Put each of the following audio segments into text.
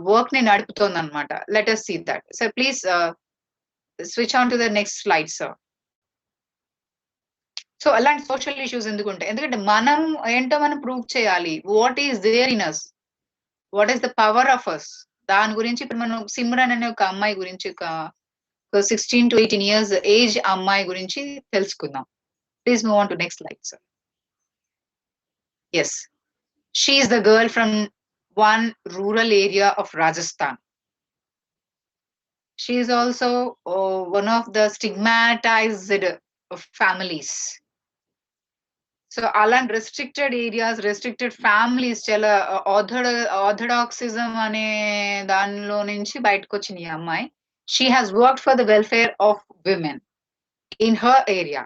Work ని నడుపుతోంది అనమాట. Let us see that. So please switch on to the next slide, sir. So అలాంటి social issues ఎందుకుంటాయి? ఎందుకంటే మనం ఏంటో మనం ప్రూవ్ చేయాలి. What is there in us, what is the power of us. దాని గురించి ఇప్పుడు మనం సిమ్రన్ అనే ఒక అమ్మాయి గురించి, ఒక 16 to 18 years ఏజ్ అమ్మాయి గురించి తెలుసుకుందాం. Please move on to next slide, sir. Yes, she is the girl from one rural area of Rajasthan. She is also one of the stigmatized families. So అలాంటి restricted areas, restricted families, చాలా orthodoxism అనే దానిలో నుంచి బయటకు వచ్చిన ఈ అమ్మాయి. She has worked for the welfare of women in her area.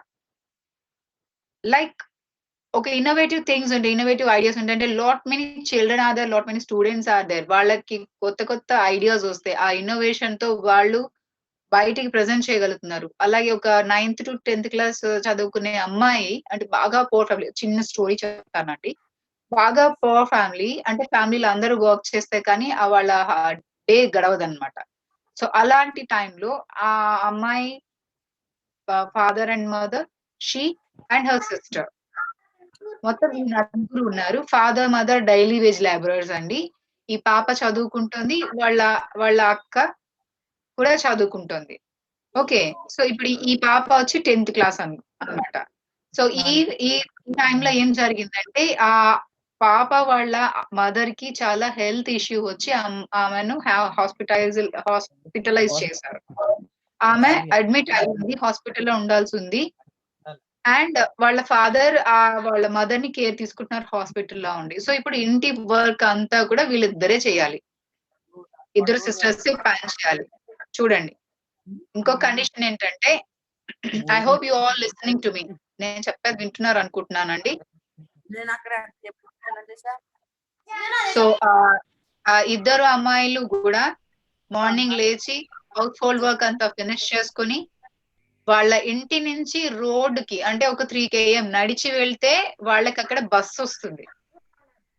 Like okay, innovative things and innovative ideas ఉంటే lot many children are there, lot many students are there. వాళ్ళకి కొత్త కొత్త ఐడియాస్ వస్తాయి. ఆ ఇన్నోవేషన్ తో వాళ్ళు బయటికి ప్రెజెంట్ చేయగలుగుతున్నారు. అలాగే ఒక 9th to 10th క్లాస్ చదువుకునే అమ్మాయి, అంటే బాగా పూర్ ఫ్యామిలీ, చిన్న స్టోరీ చెప్తానండి. బాగా పూర్ ఫ్యామిలీ, అంటే ఫ్యామిలీలో అందరూ వర్క్ చేస్తే కానీ వాళ్ళ డే గడవదన్నమాట. సో అలాంటి టైంలో ఆ అమ్మాయి father and mother, she and her sister, మొత్తం నలుగురు ఉన్నారు. Father mother daily wage labourers అండి. ఈ పాప చదువుకుంటుంది, వాళ్ళ అక్క కూడా చదువుకుంటుంది. ఓకే, సో ఇప్పుడు ఈ పాప వచ్చి 10th క్లాస్ అన్నమాట. సో ఈ టైంలో ఏం జరిగిందంటే ఆ పాప వాళ్ళ మదర్ కి చాలా హెల్త్ ఇష్యూ వచ్చి ఆమెను హాస్పిటలైజ్ చేశారు. ఆమె అడ్మిట్ అయింది, హాస్పిటల్లో ఉండాల్సి ఉంది. అండ్ వాళ్ళ ఫాదర్ వాళ్ళ మదర్ ని కేర్ తీసుకుంటున్నారు హాస్పిటల్లో ఉండి. సో ఇప్పుడు ఇంటి వర్క్ అంతా కూడా వీళ్ళిద్దరే చేయాలి, ఇద్దరు సిస్టర్స్ ప్లాన్ చేయాలి. చూడండి, ఇంకో కండిషన్ ఏంటంటే, I hope you all listening to me. నేను చెప్పేది వింటున్నారు అనుకుంటున్నానండి. సో ఇద్దరు అమ్మాయిలు కూడా మార్నింగ్ లేచి హౌస్ హోల్డ్ వర్క్ అంతా ఫినిష్ చేసుకుని వాళ్ళ ఇంటి నుంచి రోడ్ కి, అంటే ఒక 3 km నడిచి వెళ్తే వాళ్ళకి అక్కడ బస్ వస్తుంది.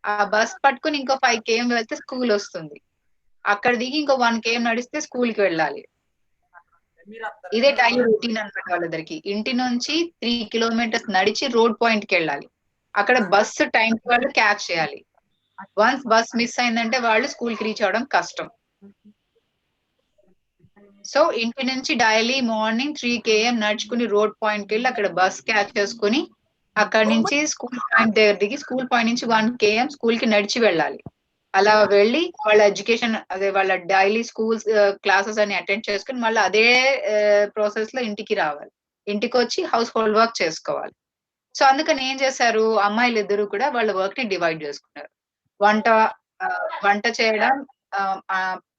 ఆ బస్ పట్టుకుని ఇంకో 5 km వెళ్తే స్కూల్ వస్తుంది. అక్కడ దిగి ఇంకో 1 km నడిస్తే స్కూల్ కి వెళ్ళాలి. ఇదే డైలీ రొటీన్ అన్నమాట వాళ్ళిద్దరికి. ఇంటి నుంచి 3 kilometers నడిచి రోడ్ పాయింట్ కి వెళ్ళాలి. అక్కడ బస్సు టైం వాళ్ళు క్యాచ్ చేయాలి. వన్స్ బస్ మిస్ అయిందంటే వాళ్ళు స్కూల్ కి రీచ్ అవడం కష్టం. సో ఇంటి నుంచి డైలీ మార్నింగ్ 3 km నడుచుకుని రోడ్ పాయింట్ కి వెళ్ళి అక్కడ బస్ క్యాచ్ చేసుకుని అక్కడ నుంచి స్కూల్ పాయింట్ దగ్గర దిగి స్కూల్ పాయింట్ నుంచి 1 km స్కూల్ కి నడిచి వెళ్ళాలి. అలా వెళ్ళి వాళ్ళ ఎడ్యుకేషన్, అదే వాళ్ళ డైలీ స్కూల్స్ క్లాసెస్ అని అటెండ్ చేసుకుని మళ్ళీ అదే ప్రాసెస్ లో ఇంటికి రావాలి. ఇంటికి వచ్చి హౌస్ హోల్డ్ వర్క్ చేసుకోవాలి. సో అందుకని ఏం చేశారు, అమ్మాయిలు ఇద్దరు కూడా వాళ్ళ వర్క్ ని డివైడ్ చేసుకున్నారు. వంట చేయడం,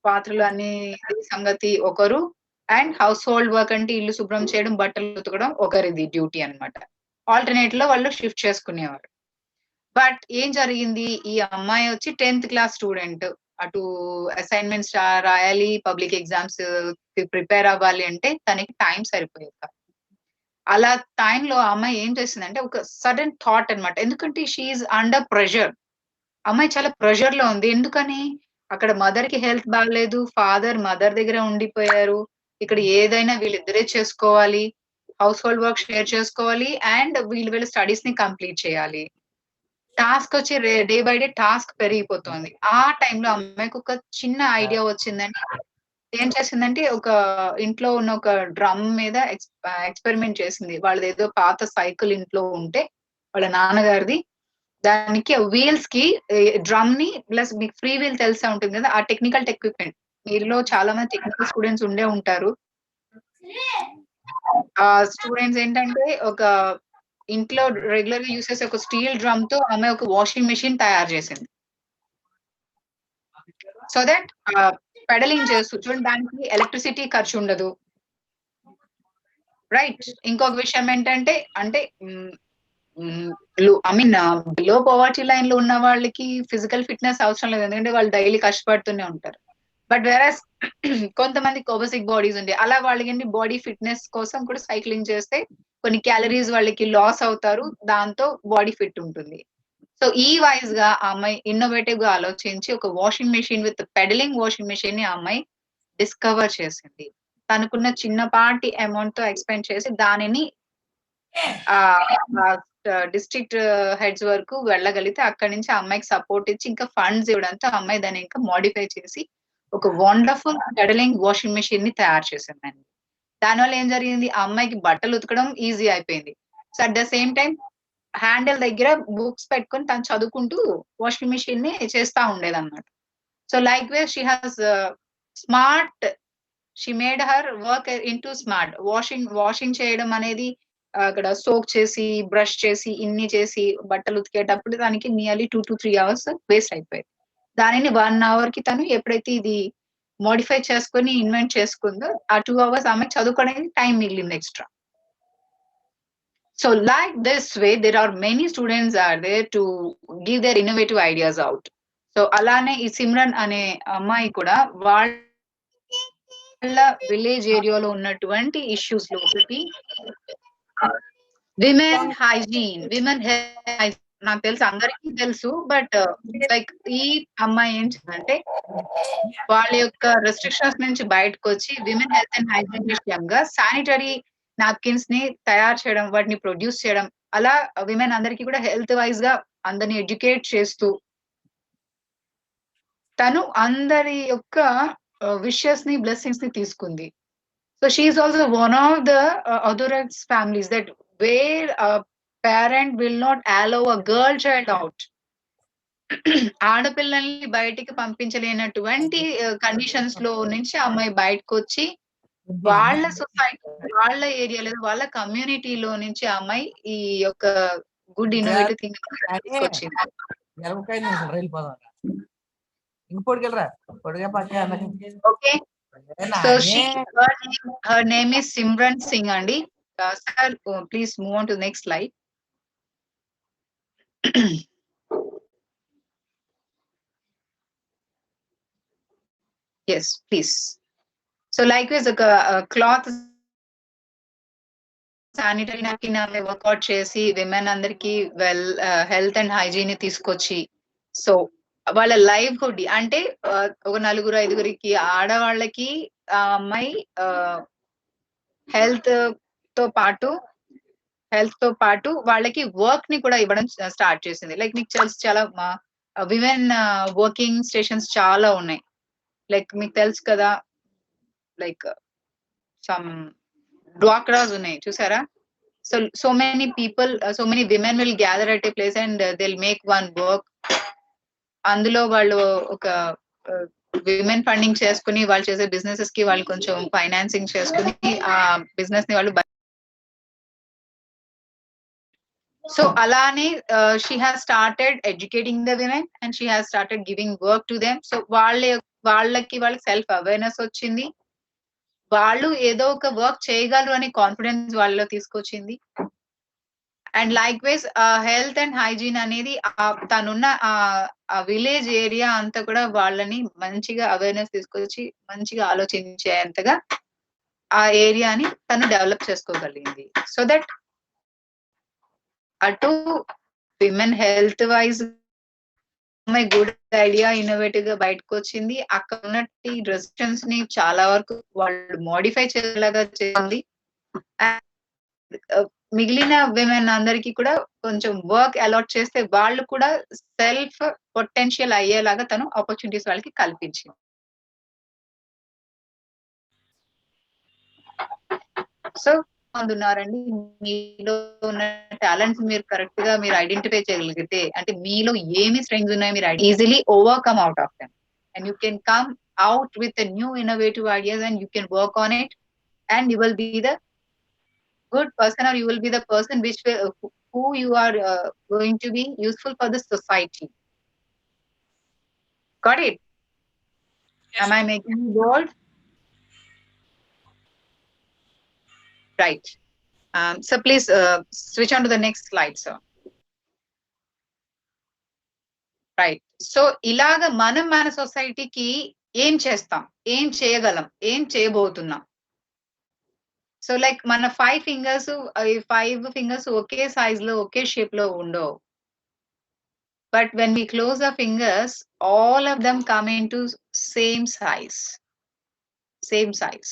పాత్రలు అన్ని సంగతి ఒకరు, అండ్ హౌస్ హోల్డ్ వర్క్ అంటే ఇల్లు శుభ్రం చేయడం, బట్టలు ఉతకడం ఒకరిది డ్యూటీ అన్నమాట. ఆల్టర్నేట్ లో వాళ్ళు షిఫ్ట్ చేసుకునేవారు. బట్ ఏం జరిగింది, ఈ అమ్మాయి వచ్చి 10th క్లాస్ స్టూడెంట్, అటు అసైన్మెంట్స్ రాయాలి, పబ్లిక్ ఎగ్జామ్స్ ప్రిపేర్ అవ్వాలి, అంటే తనకి టైం సరిపోయేది కాదు. అలా టైంలో ఆ అమ్మాయి ఏం చేసిందంటే ఒక సడన్ థాట్ అన్నమాట. ఎందుకంటే షీఈ్ అండర్ ప్రెషర్. అమ్మాయి చాలా ప్రెషర్ లో ఉంది. ఎందుకని, అక్కడ మదర్ కి హెల్త్ బాగలేదు, ఫాదర్ మదర్ దగ్గర ఉండిపోయారు, ఇక్కడ ఏదైనా వీళ్ళిద్దరే చేసుకోవాలి, హౌస్ హోల్డ్ వర్క్ షేర్ చేసుకోవాలి, అండ్ వీళ్ళ స్టడీస్ ని కంప్లీట్ చేయాలి. టాస్క్ వచ్చి డే బై డే టాస్క్ పెరిగిపోతుంది. ఆ టైంలో అమ్మాయికి ఒక చిన్న ఐడియా వచ్చిందని ఏం చేసిందంటే, ఒక ఇంట్లో ఉన్న ఒక డ్రమ్ మీద ఎక్స్పెరిమెంట్ చేసింది. వాళ్ళది ఏదో పాత సైకిల్ ఇంట్లో ఉంటే వాళ్ళ నాన్నగారిది, దానికి వీల్స్ కి డ్రమ్ ని ప్లస్ మీకు ఫ్రీ వీల్ తెలిసే ఉంటుంది కదా, ఆ టెక్నికల్ ఎక్విప్మెంట్, మీలో చాలా మంది టెక్నికల్ స్టూడెంట్స్ ఉండే ఉంటారు. ఆ స్టూడెంట్స్ ఏంటంటే ఒక ఇంట్లో రెగ్యులర్ గా యూస్ చేసే ఒక స్టీల్ డ్రమ్ తో ఆమె ఒక వాషింగ్ మెషిన్ తయారు చేసింది. సో దట్ పెడలింగ్ చేస్తూ చూడండి, దానికి ఎలక్ట్రిసిటీ ఖర్చు ఉండదు, రైట్. ఇంకొక విషయం ఏంటంటే, అంటే I mean below poverty line లో ఉన్న వాళ్ళకి ఫిజికల్ ఫిట్నెస్ అవసరం లేదు, ఎందుకంటే వాళ్ళు డైలీ కష్టపడుతూనే ఉంటారు. బట్ వేరస్ కొంతమంది ఒబెసిక్ బాడీస్ ఉండే, అలా వాళ్ళకి బాడీ ఫిట్నెస్ కోసం కూడా సైక్లింగ్ చేస్తే కొన్ని క్యాలరీస్ వాళ్ళకి లాస్ అవుతారు, దాంతో బాడీ ఫిట్ ఉంటుంది. సో ఈ వైజ్ గా ఆ అమ్మాయి ఇన్నోవేటివ్ గా ఆలోచించి ఒక washing machine with peddling washing machine ని ఆ అమ్మాయి డిస్కవర్ చేసింది. తనకున్న చిన్నపాటి అమౌంట్ తో ఎక్స్పెండ్ చేసి దానిని డిస్ట్రిక్ట్ హెడ్స్ వరకు వెళ్ళగలిగితే అక్కడి నుంచి ఆ అమ్మాయికి సపోర్ట్ ఇచ్చి ఇంకా ఫండ్స్ ఇవ్వడంతో ఆ అమ్మాయి దాన్ని ఇంకా మోడిఫై చేసి ఒక వండర్ఫుల్ పెడలింగ్ వాషింగ్ మెషిన్ ని తయారు చేసిందండి. దానివల్ల ఏం జరిగింది, ఆ అమ్మాయికి బట్టలు ఉతకడం ఈజీ అయిపోయింది. So at the same time handle దగ్గర బుక్స్ పెట్టుకొని తను చదువుకుంటూ వాషింగ్ మెషిన్ ని చేస్తా ఉండేదన్నమాట. So like way she has smart, she made her work into smart. Washing చేయడం అనేది అక్కడ సోక్ చేసి బ్రష్ చేసి ఇన్ని చేసి బట్టలు ఉతికేటప్పుడు దానికి నియర్లీ 2 to 3 hours వేస్ట్ అయిపోయేది. దానిని 1 hour కి తను ఎప్పుడైతే ఇది మోడిఫై చేసుకొని ఇన్వెంట్ చేసుకుందో ఆ 2 hours ఆమె చదువుకోవడానికి టైం మిగిలింది extra. So like this way, there are many students are there to give their innovative ideas out. So అలానే ఈ సిమ్రన్ అనే అమ్మాయి కూడా వాళ్ళ విలేజ్ ఏరియాలో ఉన్నటువంటి ఇష్యూస్ లో ఒకటి విమెన్ హైజీన్, విమెన్ హెల్త్. నాకు తెలుసు, అందరికీ తెలుసు, బట్ లైక్ ఈ అమ్మాయి ఏం చేయాలంటే వాళ్ళ యొక్క రెస్ట్రిక్షన్స్ నుంచి బయటకు వచ్చి విమెన్ హెల్త్ అండ్ హైజీన్ విషయంగా శానిటరీ నాప్కిన్స్ ని తయారు చేయడం, వాటిని ప్రొడ్యూస్ చేయడం, అలా విమెన్ అందరికీ కూడా హెల్త్ వైజ్ గా అందరిని ఎడ్యుకేట్ చేస్తూ తను అందరి యొక్క విషెస్ ని బ్లెస్సింగ్స్ ని తీసుకుంది. So she is also one of the orthodox families that where parent will not allow a girl child out. ఆడపిల్లల్ని బయటికి పంపించలేనటువంటి కండిషన్స్ లో నుంచి అమ్మాయి బయటకు వచ్చి వాళ్ళ సొసైటీ, వాళ్ళ ఏరియా లేదా వాళ్ళ కమ్యూనిటీలో నుంచి ఆ అమ్మాయి ఈ యొక్క గుడ్ ఇన్నోవేటివ్ థింగ్ తీసుకొచ్చింది. Okay, so her name is Simran Singh అండి. Sir, please move on to the next slide. Yes, please. So likewise, cloth sanitary napkin ఆమె వర్కౌట్ చేసి విమెన్ అందరికి హెల్త్ అండ్ హైజీన్ ని తీసుకొచ్చి, సో వాళ్ళ లైవ్హుడ్ అంటే ఒక 4-5 ఆడవాళ్ళకి ఆ అమ్మాయి హెల్త్ తో పాటు వాళ్ళకి వర్క్ ని కూడా ఇవ్వడం స్టార్ట్ చేసింది. లైక్ మీకు తెలుసు, చాలా విమెన్ వర్కింగ్ స్టేషన్స్ చాలా ఉన్నాయి. లైక్ మీకు తెలుసు కదా, లైక్ సమ్ డ్వాక్రాస్ ఉన్నాయి, చూసారా? So many people, so many women will gather at a place and they'll make one work. అందులో వాళ్ళు ఒక విమెన్ ఫండింగ్ చేసుకుని వాళ్ళు చేసే బిజినెసెస్ కి వాళ్ళు కొంచెం ఫైనాన్సింగ్ చేసుకుని ఆ బిజినెస్ ని వాళ్ళు సో అలానే she has started educating the women and she has started giving work to them. So వాళ్ళకి సెల్ఫ్ అవేర్నెస్ వచ్చింది, వాళ్ళు ఏదో ఒక వర్క్ చేయగలరు అని కాన్ఫిడెన్స్ వాళ్ళలో తీసుకొచ్చింది. And like wise health and hygiene అనేది తనున్న ఆ విలేజ్ ఏరియా అంతా కూడా వాళ్ళని మంచిగా అవేర్నెస్ తీసుకొచ్చి మంచిగా ఆలోచించేంతగా ఆ ఏరియాని తను డెవలప్ చేసుకోగలిగింది. సో దట్ అటు women health wise good idea innovative గా బయటకు వచ్చింది, అక్కడ ఉన్నట్టు రెస్ట్రిక్షన్స్ ని చాలా వరకు వాళ్ళు మోడిఫై చేయలాగా చేసింది. మిగిలిన విమెన్ అందరికి కూడా కొంచెం వర్క్ అలాట్ చేస్తే వాళ్ళు కూడా సెల్ఫ్ పొటెన్షియల్ అయ్యేలాగా తను ఆపర్చునిటీస్ వాళ్ళకి కల్పించింది. సో ఉన్నారండి, మీలో ఉన్న టాలెంట్స్ మీరు కరెక్ట్ గా మీరు ఐడెంటిఫై చేయగలిగితే, అంటే మీలో ఏమి స్ట్రెంగ్స్ ఉన్నాయో మీరు easily overcome out of them and you can come out with new innovative ideas and you can work on it and you will be the good person, or you will be the person who you are going to be useful for the society. Got it? Yes. Am I making you bold? Right. So please switch on to the next slide, sir. Right. So ilaga manam mana society ki em chestam, em cheyagalam, em cheyabothunna. So like మన 5 fingers ఒకే size లో ఒకే shape లో ఉండవు. But when we close our fingers, all of them come into same size. Same size.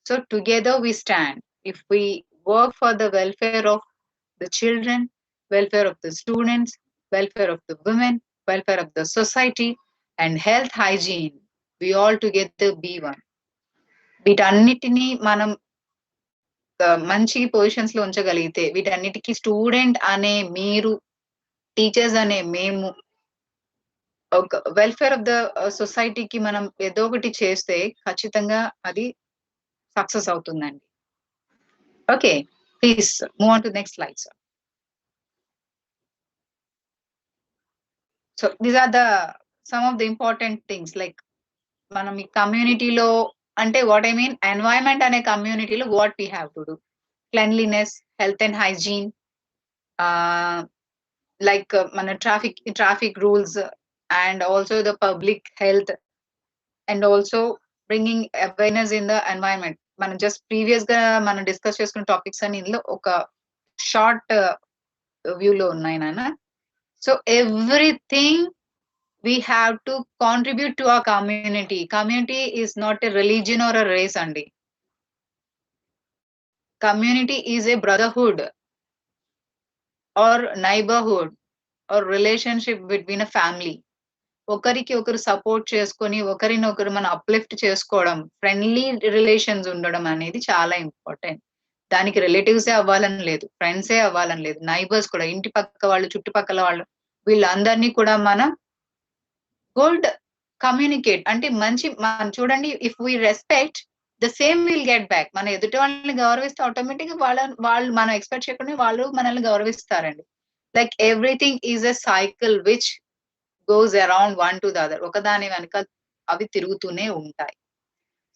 So together we stand. If we work for the welfare of the children, welfare of the students, welfare of the women, welfare of the society, and health hygiene, we all together be one. వీటన్నిటిని మనం మంచి positions లో ఉంచగలిగితే, వీటన్నిటికీ student అనే మీరు, teachers అనే మేము, ఒక వెల్ఫేర్ ఆఫ్ ద సొసైటీకి మనం ఏదో ఒకటి చేస్తే ఖచ్చితంగా అది సక్సెస్ అవుతుందండి. Okay, please move on to next slide sir. So these are the some of the important things. Like మనం ఈ కమ్యూనిటీలో, అంటే వాట్ ఐ మీన్ ఎన్వైరన్మెంట్ అనే కమ్యూనిటీలో what we have to do: cleanliness, health and hygiene, like మన traffic rules, and also the public health, and also bringing awareness in the environment. మనం just previous గా మనం డిస్కస్ చేసుకున్న topics అని ఇందులో ఒక షార్ట్ వ్యూ లో ఉన్నాయి నాన్న. So everything we have to contribute to our community. Community is not a religion or a race andi. Community is a brotherhood or neighborhood or relationship between a family. ఒకరికి ఒకరు support చేసుకొని ఒకరినొకరు మనం uplift చేసుకోవడం, friendly relations ఉండడం అనేది చాలా important. దానికి రిలేటివ్సే అవ్వాలని లేదు, ఫ్రెండ్సే అవ్వాలని లేదు, నైబర్స్ కూడా, ఇంటి పక్క వాళ్ళు, చుట్టుపక్కల వాళ్ళు, వీళ్ళందరినీ కూడా మనం గుడ్ కమ్యూనికేట్ అంటే మంచి, మనం చూడండి, if we respect the same will get back. మన ఎదుటి వాళ్ళని గౌరవిస్తే ఆటోమేటిక్ గా వాళ్ళు మనం ఎక్స్పెక్ట్ చేయకుండా వాళ్ళు మనల్ని గౌరవిస్తారండి. Like everything is a cycle which goes around one to the other. ఒకదాని వెనక అవి తిరుగుతూనే ఉంటాయి.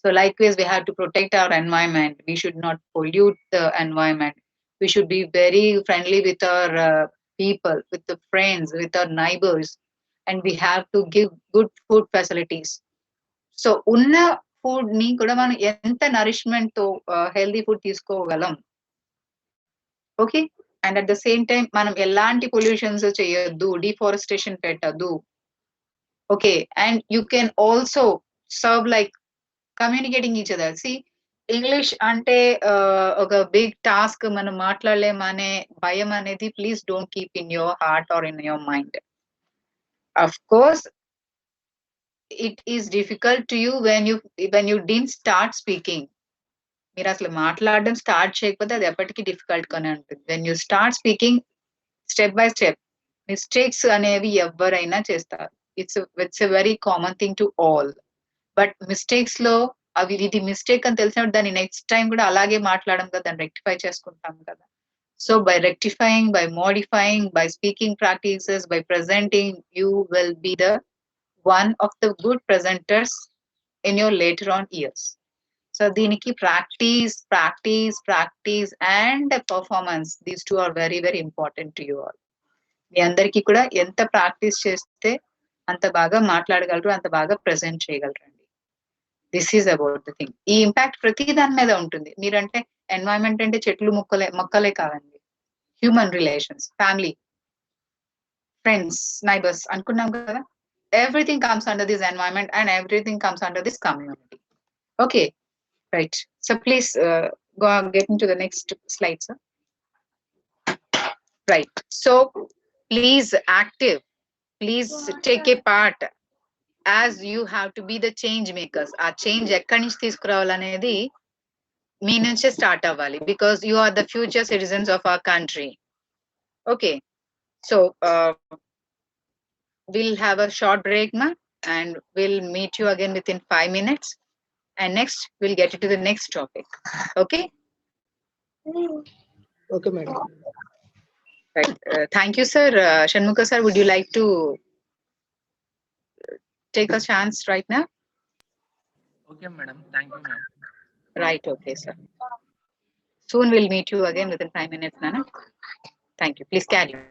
So likewise, we have to protect our environment. We should not pollute the environment. We should be very friendly with our people, with the friends, with our neighbors, and we have to give good food facilities. So ఉన్న food ని కూడా మనం ఎంత nourishment తో healthy food తీసుకోగలం. Okay, and at the same time మనం ఎలాంటి pollutions చేయొద్దు, డిఫారెస్టేషన్ పెట్టద్దు. Okay, and you can also serve like communicating each other. See English అంటే ఒక బిగ్ టాస్క్, మనం మాట్లాడలేమనే భయం అనేది please don't keep in your heart or in your mind. Of course it is difficult to you when you did start speaking. మీరు అసలు మాట్లాడడం start చేయకపోతే అది ఎప్పటికీ డిఫికల్ట్ గానే ఉంటుంది. When you start speaking, step by step mistakes అనేవి ఎవరైనా చేస్తారు. It's a very common thing to all. But mistakes లో ఇది మిస్టేక్ అని తెలిసినప్పుడు దాన్ని నెక్స్ట్ టైం కూడా అలాగే మాట్లాడడం కదా, దాన్ని రెక్టిఫై చేసుకుంటాం కదా. So by rectifying, by modifying, by speaking practices, by presenting, you will be the one of the good presenters in your later on years. So దీనికి practice and performance, these two are very very important to you all. మీ అందరికీ కూడా ఎంత practice చేస్తే అంత బాగా మాట్లాడగలరు, అంత బాగా ప్రెజెంట్ చేయగలరండి. This is about the thing. ఈ ఇంపాక్ట్ ప్రతి దాని మీద ఉంటుంది. మీరంటే ఎన్వైరన్మెంట్ అంటే చెట్లు మొక్కలే కాదండి, human relations, family, friends, neighbours అనుకున్నాం కదా. Everything comes under this environment and everything comes under this community. Okay, right. So please go get into the next slide, sir. Right. So please active. Please take a part, as you have to be the change makers. ఆ change ఎక్కడి నుంచి తీసుకురావాలనేది మీ నుంచే start అవ్వాలి, because you are the future citizens of our country. Okay, so we'll have a short break, ma, and we'll meet you again within 5 minutes. And next, we'll get into the next topic. Okay? Okay, madam. Right. Thank you, sir. Shanmukha sir, would you like to take a chance right now? Okay, madam. Thank you, ma'am. Right. Okay, sir. Soon we'll meet you again within 5 minutes, Nana. Thank you. Please carry on.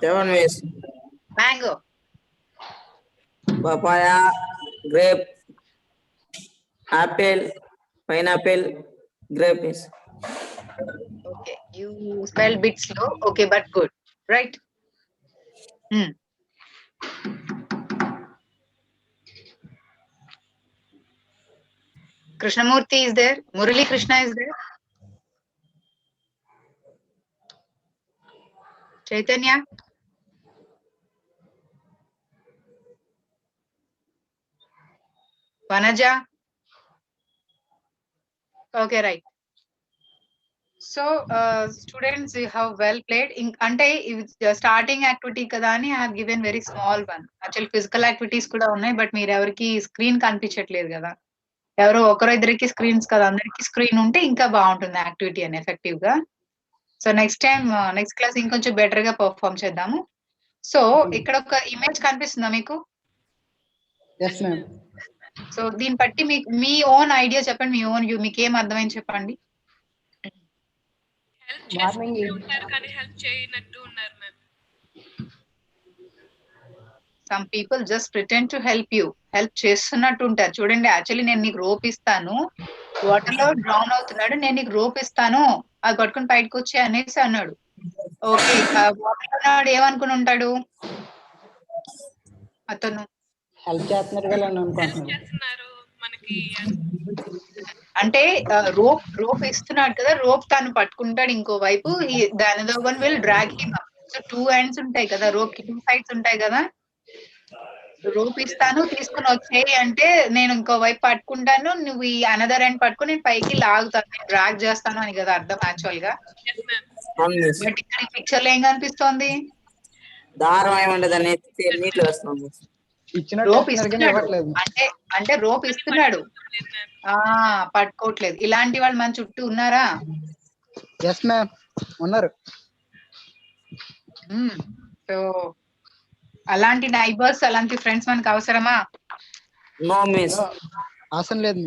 Seven ways. Mango. Papaya, grape, apple, pineapple, grapes. Okay, you spelled bit slow. Okay, but good, right? Krishnamurti is there. Murali Krishna is there. Chaitanya. Vanaja. Okay, right. So, students, you have well played. Ante starting activity kada ani I have given very small one. Actually, physical activities kuda unnai, but meer evariki screen కనిపించట్లేదు కదా. ఎవరో ఒకరో ఇద్దరికి screens కదా, అందరికి screen ఉంటే ఇంకా బాగుంటుంది యాక్టివిటీ అని ఎఫెక్టివ్ గా. So next time next class ఇంకొంచెం బెటర్ గా పర్ఫామ్ చేద్దాము. సో ఇక్కడ ఒక ఇమేజ్ కనిపిస్తుందా మీకు? Yes ma'am. సో దీన్ని బట్టి మీకు మీ ఓన్ ఐడియా చెప్పండి, మీ ఓన్ వ్యూ, మీకు ఏం అర్థమైంది చెప్పండి. Morning some people just pretend to help you, help చేస్తున్నట్టు ఉంటారు. చూడండి, యాక్చువల్లీ నేను నీకు రోప్ ఇస్తాను, వాటర్ లో డ్రౌన్ అవుతున్నాడు, నేను నీకు రోప్ ఇస్తాను, అది పట్టుకుని బయటకు వచ్చి అనేసి అన్నాడు. ఓకే, వాటర్ లో ఉన్నాడు ఏమనుకుని ఉంటాడు అతను? హెల్ప్ చేస్తున్నారు కదా అని అనుకుంటున్నాను. అంటే రోప్ ఇస్తున్నాడు కదా, రోప్ తాను పట్టుకుంటాడు ఇంకోవైపు, దాని one will drag him up. So 2 ends ఉంటాయి కదా, రోప్ కి 2 సైడ్స్ ఉంటాయి కదా. రోప్ ఇస్తాను తీసుకుని వచ్చేయి అంటే నేను ఇంకో వైపు పట్టుకుంటాను, నువ్వు ఈ అనదర్ ఎండ్ పట్టుకుని నేను పైకి లాగుతాను, నేను డ్రాగ్ చేస్తాను అని కదా అర్థం యాక్చువల్ గా. బట్ ఇక్కడ ఈ పిక్చర్ లో ఏం కనిపిస్తోంది? దారం ఏమండదు అనేది నీటిలో వేస్తున్నాం. రోప్ ఇస్తున్నాడు అంటే రోప్ ఇస్తున్నాడు, పట్టుకోవట్లేదు. ఇలాంటి వాళ్ళు మన చుట్టూ ఉన్నారా? ఎస్ మ్యామ్, ఉన్నారు. సో అలాంటి నైబర్స్, అలాంటి ఫ్రెండ్స్ మనకు అవసరమా? నో మిస్, అవసరం లేదు.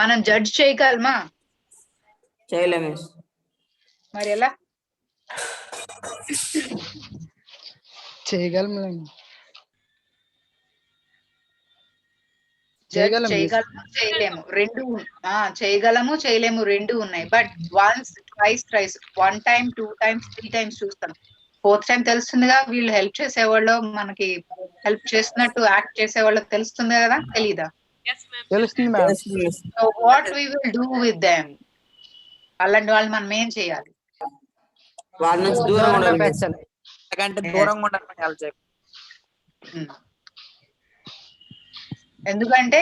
మనం జడ్జ్ చేయగలమా? చేయలేము మిస్. మరి ఎలా చేయగలం? చేయలేము, రెండు. చేయగలము చేయలేము రెండు ఉన్నాయి. But once, twice, thrice, 1 time, 2 times, 3 times చూస్తాం. 4th టైం తెలుస్తుందిగా, వీళ్ళు హెల్ప్ చేసేవాళ్ళు మనకి హెల్ప్ చేస్తున్నట్టు యాక్ట్ చేసేవాళ్ళు తెలుస్తుంది కదా, తెలీదా? తెలుస్తుంది. So what we will do with them? అలాంటి వాళ్ళు మనం ఏం చేయాలి? వాళ్ళ నుంచి దూరంగా ఉండాలి. ఎందుకంటే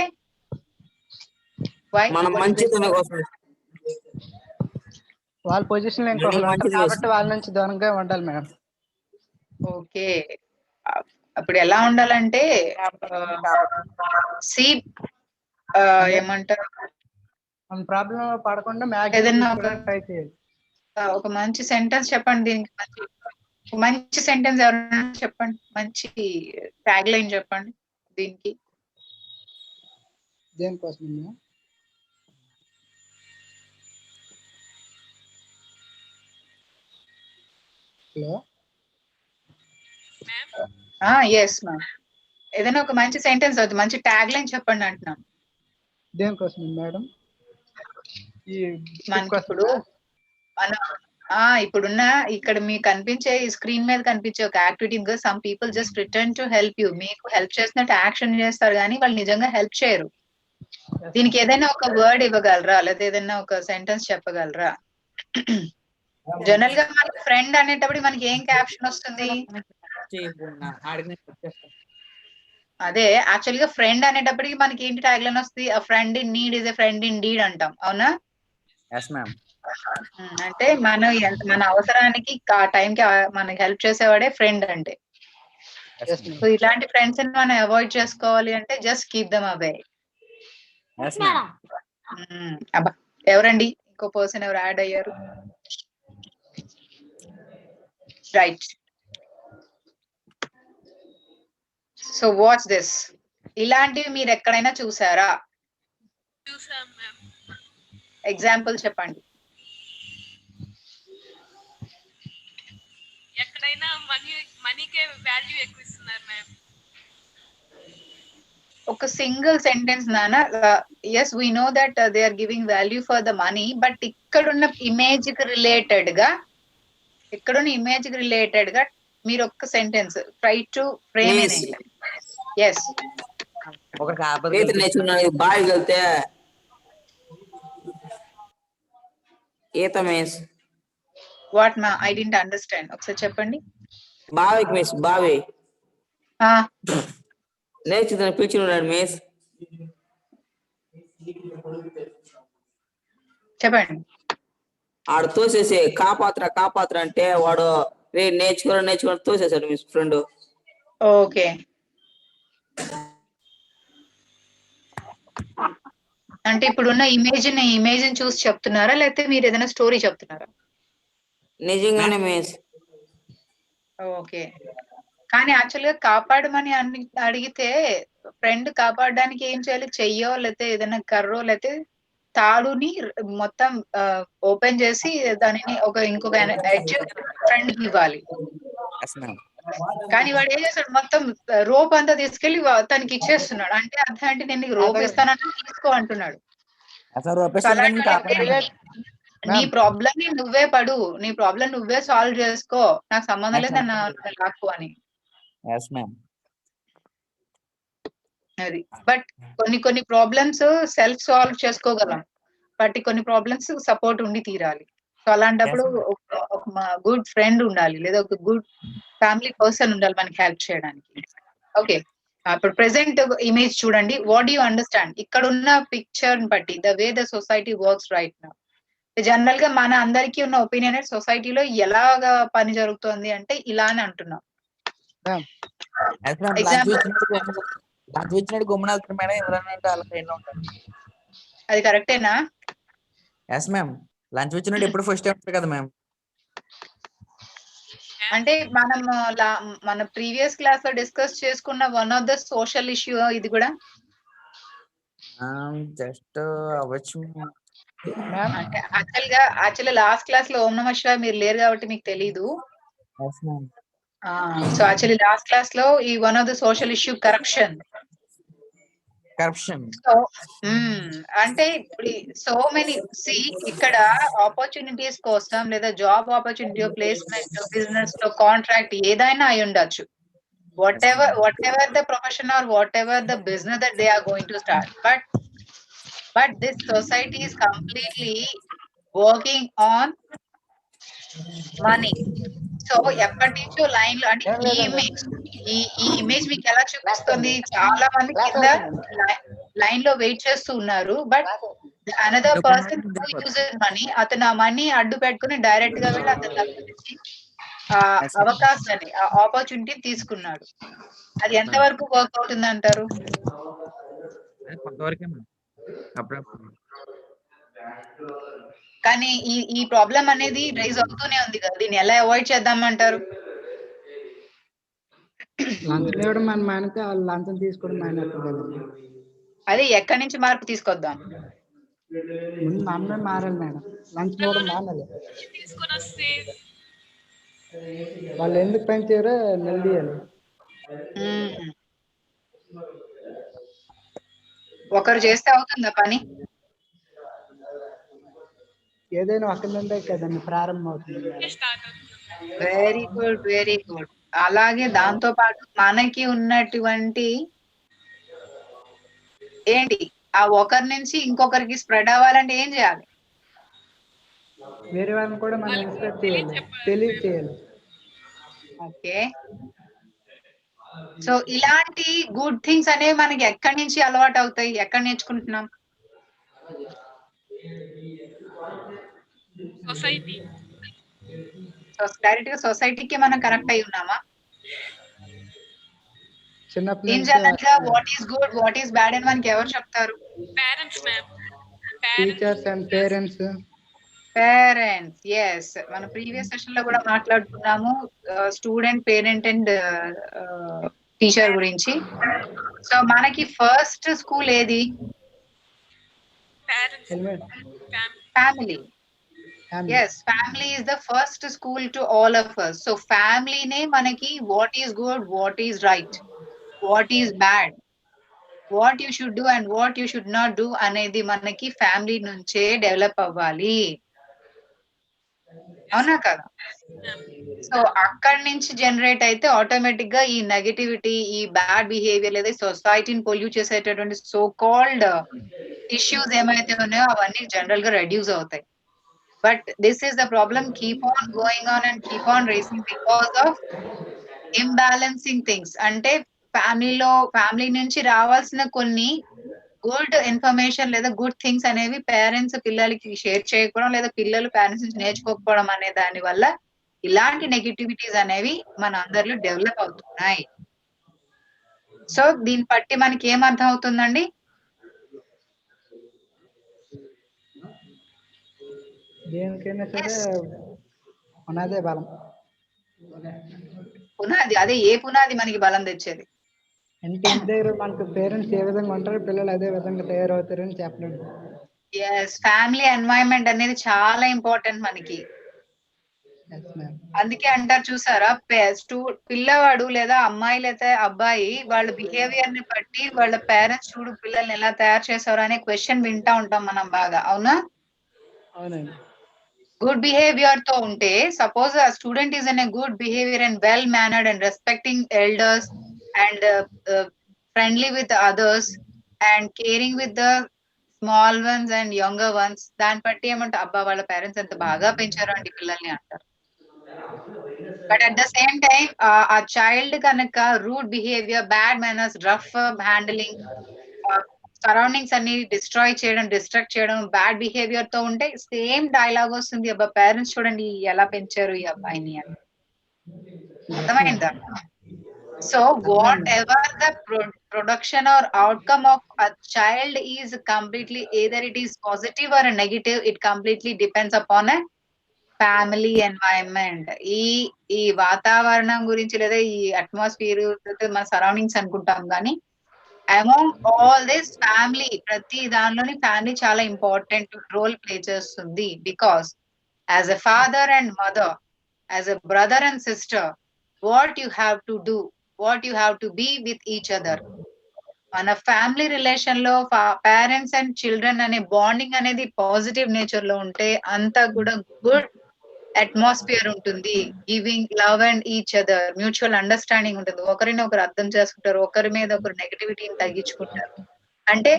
మనం మంచితనం కోసం, వాళ్ళ పొజిషన్ కాబట్టి వాళ్ళ నుంచి దూరంగా ఉండాలి మేడం. ఓకే, అప్పుడు ఎలా ఉండాలంటే ఏమంటారు, మన ప్రాబ్లం పడకుండా ఏదైనా ట్రై చేయాలి. ఒక మంచి సెంటెన్స్ చెప్పండి దీనికి. మంచి సెంటెన్స్ ఎవరైనా చెప్పండి, మంచి ట్యాగ్ లైన్ చెప్పండి దీనికి. దేనికోసం? Hello, yes ma'am. ఏదైనా ఒక మంచి సెంటెన్స్ అవుతుంది, మంచి ట్యాగ్ లైన్ చెప్పండి అంటున్నాను. దేనికోసం మేడం? మనకి ఇప్పుడున్న ఇక్కడ మీకు కనిపించే ఈ స్క్రీన్ మీద కనిపించే ఒక activity, some people just pretend to help you. మీకు హెల్ప్ చేసినట్టు యాక్షన్ చేస్తారు కానీ వాళ్ళు నిజంగా హెల్ప్ చేయరు. దీనికి ఏదైనా ఒక వర్డ్ ఇవ్వగలరా, లేదా ఏదైనా ఒక సెంటెన్స్ చెప్పగలరా? జనరల్ గా మనకి ఫ్రెండ్ అనేటప్పుడు మనకి ఏం క్యాప్షన్ వస్తుంది? అదే యాక్చువల్ గా ఫ్రెండ్ అనేటప్పటికి మనకి ఏంటి ట్యాగ్ లైన్ వస్తుంది? A friend in need is a friend indeed అంటాం, అవునా? అంటే మన అవసరానికి ఆ టైంకి మనకి హెల్ప్ చేసేవాడే ఫ్రెండ్ అంటే. సో ఇలాంటి ఫ్రెండ్స్ మనం అవాయిడ్ చేసుకోవాలి అంటే జస్ట్ కీప్ దెమ్ అవే. అబ్బా, ఎవరండి ఇంకో పర్సన్ ఎవరు యాడ్ అయ్యారు? రైట్. So what's this? ఇలాంటివి మీరు ఎక్కడైనా చూసారా? ఎగ్జాంపుల్ చెప్పండి. ఎక్కడైనా మనీకే వాల్యూ ఎక్కువ ఇస్తున్నారు మ్యామ్. ఒక సింగిల్ సెంటెన్స్ నాన్న, yes we know that they are giving value for the money, but ఇక్కడున్న ఇమేజ్ కి రిలేటెడ్ గా మీరు ఒక్క sentence try to frame in English. Yes ఒకరికి ఆపద ఈత నేర్చుకున్నాను బావికి వెళ్తే ఈత మిస్. What ma'am I didn't understand, ఒకసారి చెప్పండి. బావికి మిస్, బావి ఆ నేర్చుకుని పిలిచిన్నాడు మిస్. చెప్పండి. ఆడు తోసేసి కాపాత్ర అంటే వాడు నేర్చుకోని తోసేసాడు మిస్ ఫ్రెండ్. ఓకే, అంటే ఇప్పుడున్న ఇమేజ్ చూసి చెప్తున్నారా, లేకపోతే మీరు ఏదైనా స్టోరీ చెప్తున్నారా? నిజంగానే మిస్. ఓకే, కానీ యాక్చువల్ గా కాపాడమని అడిగితే ఫ్రెండ్ కాపాడడానికి ఏం చేయాలి? చెయ్యో లేకపోతే ఏదైనా కర్రో లేకపోతే తాడుని మొత్తం ఓపెన్ చేసి దానిని ఇంకొక ఎడ్జ్ ఫ్రెండ్ ఇవ్వాలి. కానీ వాడు ఏం చేస్తాడు, మొత్తం రోప్ అంతా తీసుకెళ్లి తనకి ఇచ్చేస్తున్నాడు. అంటే అర్థం అంటే నేను నీకు రోప్ ఇస్తానని తీసుకో అంటున్నాడు. నీ ప్రాబ్లం ని నువ్వే పడు, నీ ప్రాబ్లం నువ్వే సాల్వ్ చేసుకో, నాకు సంబంధం లేదు నన్ను లాక్కు అని. అది బట్ కొన్ని ప్రాబ్లమ్స్ సెల్ఫ్ సాల్వ్ చేసుకోగలం, బట్ కొన్ని ప్రాబ్లమ్స్ సపోర్ట్ ఉండి తీరాలి. సో అలాంటప్పుడు ఒక గుడ్ ఫ్రెండ్ ఉండాలి, లేదా ఒక గుడ్ ఫ్యామిలీ పర్సన్ ఉండాలి మనకి హెల్ప్ చేయడానికి. ఓకే, ఇప్పుడు ప్రెసెంట్ ఇమేజ్ చూడండి. What do you understand? ఇక్కడ ఉన్న పిక్చర్ బట్టి the way the society works right now, general గా మన అందరికీ ఉన్న ఒపీనియన్ సొసైటీలో ఎలాగా పని జరుగుతుంది అంటే ఇలా అని అంటున్నాం. అది కరెక్టేనా? Yes ma'am. లంచ్ వచ్చినట్టు ఎప్పుడు ఫస్ట్ ఉంటారు కదా మ్యామ్. అంటే మనం మన ప్రీవియస్ క్లాస్ లో డిస్కస్ చేసుకున్న one of the social issue ఇది కూడా. జస్ట్ అవ్వచ్చు. అంటే యాక్చువల్ లాస్ట్ క్లాస్ లో ఓం నమః శివాయ మీరు లేరు కాబట్టి మీకు తెలీదు. సో యాక్చువల్లీ లాస్ట్ క్లాస్ లో ఈ one of the social issue corruption. So అంటే సో మెనీ ఇక్కడ ఆపర్చునిటీస్ కోసం, లేదా జాబ్ ఆపర్చునిటీ, ప్లేస్మెంట్, బిజినెస్ లో కాంట్రాక్ట్ ఏదైనా అయి ఉండొచ్చు. whatever the profession or whatever the business that they are going to start, but this society is completely working on money. So ఎప్పటి నుంచో లైన్ లో అంటే ఈ ఇమేజ్ మీకు ఎలా చూపిస్తుంది, చాలా మంది కింద లైన్ లో వెయిట్ చేస్తూ ఉన్నారు, but another person uses money, అతను ఆ మనీ అడ్డు పెట్టుకుని డైరెక్ట్ గా వెళ్ళి అతని దగ్గర నుంచి అవకాశాన్ని, ఆపర్చునిటీ తీసుకున్నాడు. అది ఎంత వరకు వర్క్ అవుతుంది అంటారు? కానీ ఈ ప్రాబ్లం అనేది రైజ్ అవుతూనే ఉంది కదా, దీన్ని ఎలా అవాయిడ్ చేద్దామంటారు? లంచం తీసుకోవడం మానేస్తుంది. అది ఎక్కడి నుంచి మార్పు తీసుకొద్దాం? మనమే మారాలి మేడం, లంచం ఇవ్వడం మానాలి. వాళ్ళు ఎందుకు పని చేయరో నిలదీయాలి. ఒకరు చేస్తే అవుతుందా పని? ఏదైనా అక్కడి నుండే కదండి ప్రారంభం అవుతుంది. Very good, very good. అలాగే దాంతో పాటు మనకి ఉన్నటువంటి ఏంటి, ఆ ఒకరి నుంచి ఇంకొకరికి స్ప్రెడ్ అవ్వాలంటే ఏం చేయాలి? వేరే వాళ్ళని కూడా మనం ఇన్స్పెక్ట్ చేయాలి, తెలియచేయాలి. ఓకే, సో ఇలాంటి గుడ్ థింగ్స్ అనేవి మనకి ఎక్కడి నుంచి అలవాటు అవుతాయి, ఎక్కడ నేర్చుకుంటున్నాం? డైరెక్ట్ గా సొసైటీకి మనం కనెక్ట్ అయి ఉన్నామా? ఇన్ జనరల్ గా what is good, what is bad అని మనకి ఎవరు చెప్తారు? Teachers and parents. ఎస్, మన ప్రీవియస్ సెషన్ లో కూడా మాట్లాడుకున్నాము స్టూడెంట్, పేరెంట్ అండ్ టీచర్ గురించి. సో మనకి ఫస్ట్ స్కూల్ ఏది? Family. Yes, family is the first school to all of us. So family ne manaki what is good, what is right, what is bad, what you should do and what you should not do అనేది మనకి family నుంచే develop అవ్వాలి. అవునా కదా? So అక్కడి నుంచి generate అయితే automatic గా ఈ నెగటివిటీ, ఈ బ్యాడ్ బిహేవియర్ లేదా సొసైటీని పొల్యూట్ చేసేటటువంటి సో కాల్డ్ ఇష్యూస్ ఏమైతే ఉన్నాయో అవన్నీ జనరల్ గా రెడ్యూస్ అవుతాయి. But this is the problem keep on going on and keep on racing because of imbalancing things. అంటే ఫ్యామిలీ నుంచి రావాల్సిన కొన్ని గుడ్ ఇన్ఫర్మేషన్ లేదా గుడ్ థింగ్స్ అనేవి పేరెంట్స్ పిల్లలకి షేర్ చేయకపోవడం లేదా పిల్లలు పేరెంట్స్ నుంచి నేర్చుకోకపోవడం అనే దాని వల్ల ఇలాంటి నెగటివిటీస్ అనేవి మన అందరిలో డెవలప్ అవుతున్నాయి. సో దీన్ని బట్టి మనకి ఏం అర్థం అవుతుందండి? దేనికైనా సరే పునాదే బలం. పునాది, అదే ఏ పునాది మనకి బలం తెచ్చేది? అంటే ఇంటి దగ్గర మనకు పేరెంట్స్ ఏ విధంగా ఉంటారో పిల్లలు అదే విధంగా తయారవుతారని చెప్పలేదు. ఎస్, ఫ్యామిలీ ఎన్వైరన్మెంట్ అనేది చాలా ఇంపార్టెంట్ మనకి. అందుకే అంటారు చూసారా, పిల్లవాడు లేదా అమ్మాయి లేదా అబ్బాయి వాళ్ళ బిహేవియర్ ని బట్టి వాళ్ళ పేరెంట్స్ చూడు పిల్లల్ని ఎలా తయారు చేశారు అనే క్వశ్చన్ వింటా ఉంటాం మనం బాగా. అవునా? అవునండి. గుడ్ బిహేవియర్ తో ఉంటే, సపోజ్ ఆ student is in a good behaviour and well mannered and respecting elders and friendly with others and caring with the small once and younger once, దాన్ని బట్టి ఏమంటే అబ్బా వాళ్ళ పేరెంట్స్ ఎంత బాగా పెంచారు అండి పిల్లల్ని అంటారు. But at the same time ఆ చైల్డ్ కనుక rude behaviour, bad manners, rough handling, surroundings అన్ని డిస్ట్రాక్ట్ చేయడం, బ్యాడ్ బిహేవియర్ తో ఉంటే సేమ్ డైలాగ్ వస్తుంది, అబ్బా పేరెంట్స్ చూడండి ఎలా పెంచారు ఈ అబ్బాయిని అని. అర్థమైందా? So what ever the production or outcome of a child is completely, either it is positive or a negative, it completely depends upon a family environment. ఈ వాతావరణం గురించి లేదా ఈ అట్మాస్ఫియర్ మన సరౌండింగ్స్ అనుకుంటాం, కానీ అమౌంగ్ ఆల్ దిస్ ఫ్యామిలీ, ప్రతి దానిలోని ఫ్యామిలీ చాలా ఇంపార్టెంట్ రోల్ ప్లే చేస్తుంది. Because as a father and mother, as a brother and sister, what you have to do, what you have to be with each other. మన family relation లో parents and children అనే bonding అనేది positive nature లో ఉంటే అంతా కూడా good atmosphere ఉంటుంది. Giving love and each other, mutual understanding ఉంటుంది, ఒకరిని ఒకరు అర్థం చేసుకుంటారు, ఒకరి మీద ఒకరు నెగటివిటీని తగ్గించుకుంటారు. అంటే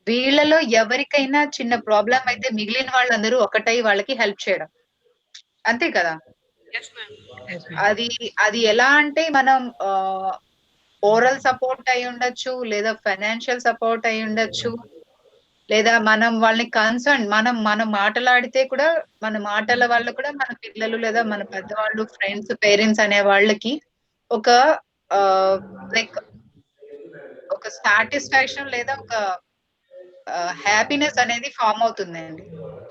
వీళ్ళలో ఎవరికైనా చిన్న ప్రాబ్లం అయితే మిగిలిన వాళ్ళందరూ ఒకటై వాళ్ళకి హెల్ప్ చేయడం, అంతే కదా? అది ఎలా అంటే మనం ఓరల్ సపోర్ట్ అయి ఉండొచ్చు, లేదా ఫైనాన్షియల్ సపోర్ట్ అయి ఉండొచ్చు, లేదా మనం వాళ్ళని కన్సర్న్, మనం మాటలాడితే కూడా మన మాటల వల్ల కూడా మన పిల్లలు లేదా మన పెద్దవాళ్ళు, ఫ్రెండ్స్, పేరెంట్స్ అనే వాళ్ళకి ఒక లైక్ ఒక సాటిస్ఫాక్షన్ లేదా ఒక హ్యాపీనెస్ అనేది ఫామ్ అవుతుందండి.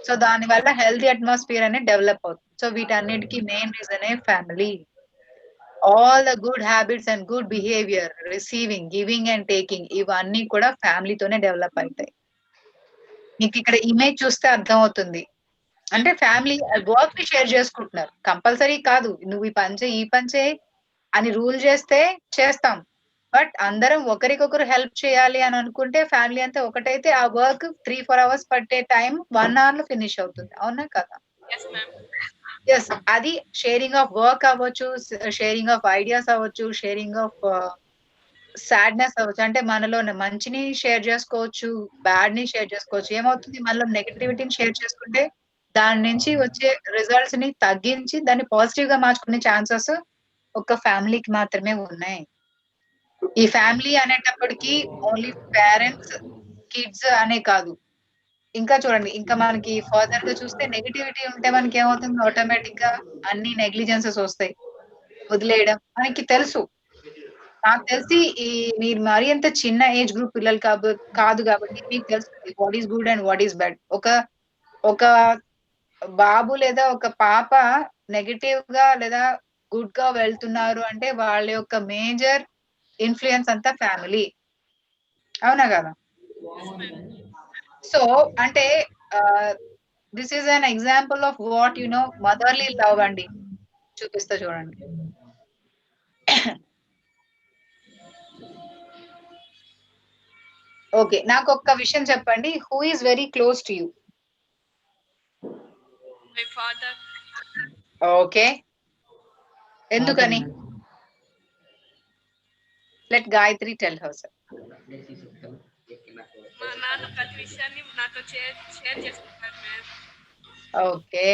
సో దాని వల్ల హెల్తీ అట్మాస్ఫియర్ అనేది డెవలప్ అవుతుంది. సో వీటన్నిటికీ మెయిన్ రీజనే family. All the good habits and good behaviour, receiving, giving and taking, ఇవన్నీ కూడా ఫ్యామిలీతోనే డెవలప్ అవుతాయి. మీకు ఇక్కడ ఇమేజ్ చూస్తే అర్థం అవుతుంది. అంటే ఫ్యామిలీ వర్క్ ని షేర్ చేసుకుంటున్నారు. కంపల్సరీ కాదు నువ్వు ఈ పంచే అని రూల్ చేస్తే చేస్తాం, బట్ అందరం ఒకరికొకరు హెల్ప్ చేయాలి అని అనుకుంటే ఫ్యామిలీ అంతా ఒకటైతే ఆ వర్క్ 3-4 hours పట్టే టైం 1 hour లో ఫినిష్ అవుతుంది. అవునా కదా? ఎస్, అది షేరింగ్ ఆఫ్ వర్క్ అవ్వచ్చు, షేరింగ్ ఆఫ్ ఐడియాస్ అవ్వచ్చు, షేరింగ్ ఆఫ్ సాడ్నెస్ అవ్వచ్చు. అంటే మనలో మంచిని షేర్ చేసుకోవచ్చు, బ్యాడ్ ని షేర్ చేసుకోవచ్చు. ఏమవుతుంది, మనలో నెగటివిటీని షేర్ చేసుకుంటే దాని నుంచి వచ్చే రిజల్ట్స్ ని తగ్గించి దాన్ని పాజిటివ్ గా మార్చుకునే ఛాన్సెస్ ఒక ఫ్యామిలీకి మాత్రమే ఉన్నాయి. ఈ ఫ్యామిలీ అనేటప్పటికి ఓన్లీ పేరెంట్స్, కిడ్స్ అనే కాదు, ఇంకా చూడండి, ఇంకా మనకి ఫర్దర్ గా చూస్తే నెగటివిటీ ఉంటే మనకి ఏమవుతుంది, ఆటోమేటిక్ గా అన్ని నెగ్లిజెన్సెస్ వస్తాయి, వదిలేయడం మనకి తెలుసు. నాకు తెలిసి మీరు మరి అంత చిన్న ఏజ్ గ్రూప్ పిల్లలు కాదు కాబట్టి మీకు తెలుస్తుంది what is good and what is bad. ఒక బాబు లేదా ఒక పాప నెగటివ్ గా లేదా గుడ్ గా వెళ్తున్నారు అంటే వాళ్ళ యొక్క మేజర్ ఇన్ఫ్లుయెన్స్ అంతా ఫ్యామిలీ. అవునా కదా? సో అంటే this is an example of what you know motherly love అండి. చూపిస్తా చూడండి. ఓకే, నాకు ఒక్క విషయం చెప్పండి. Who is very close to you? My father. Okay, ఎందుకని? Let Gayatri tell her sir. మా నాన్న ప్రతి విషయాన్ని నాతో షేర్ చేసుకుంటారు మ్యామ్. ఓకే,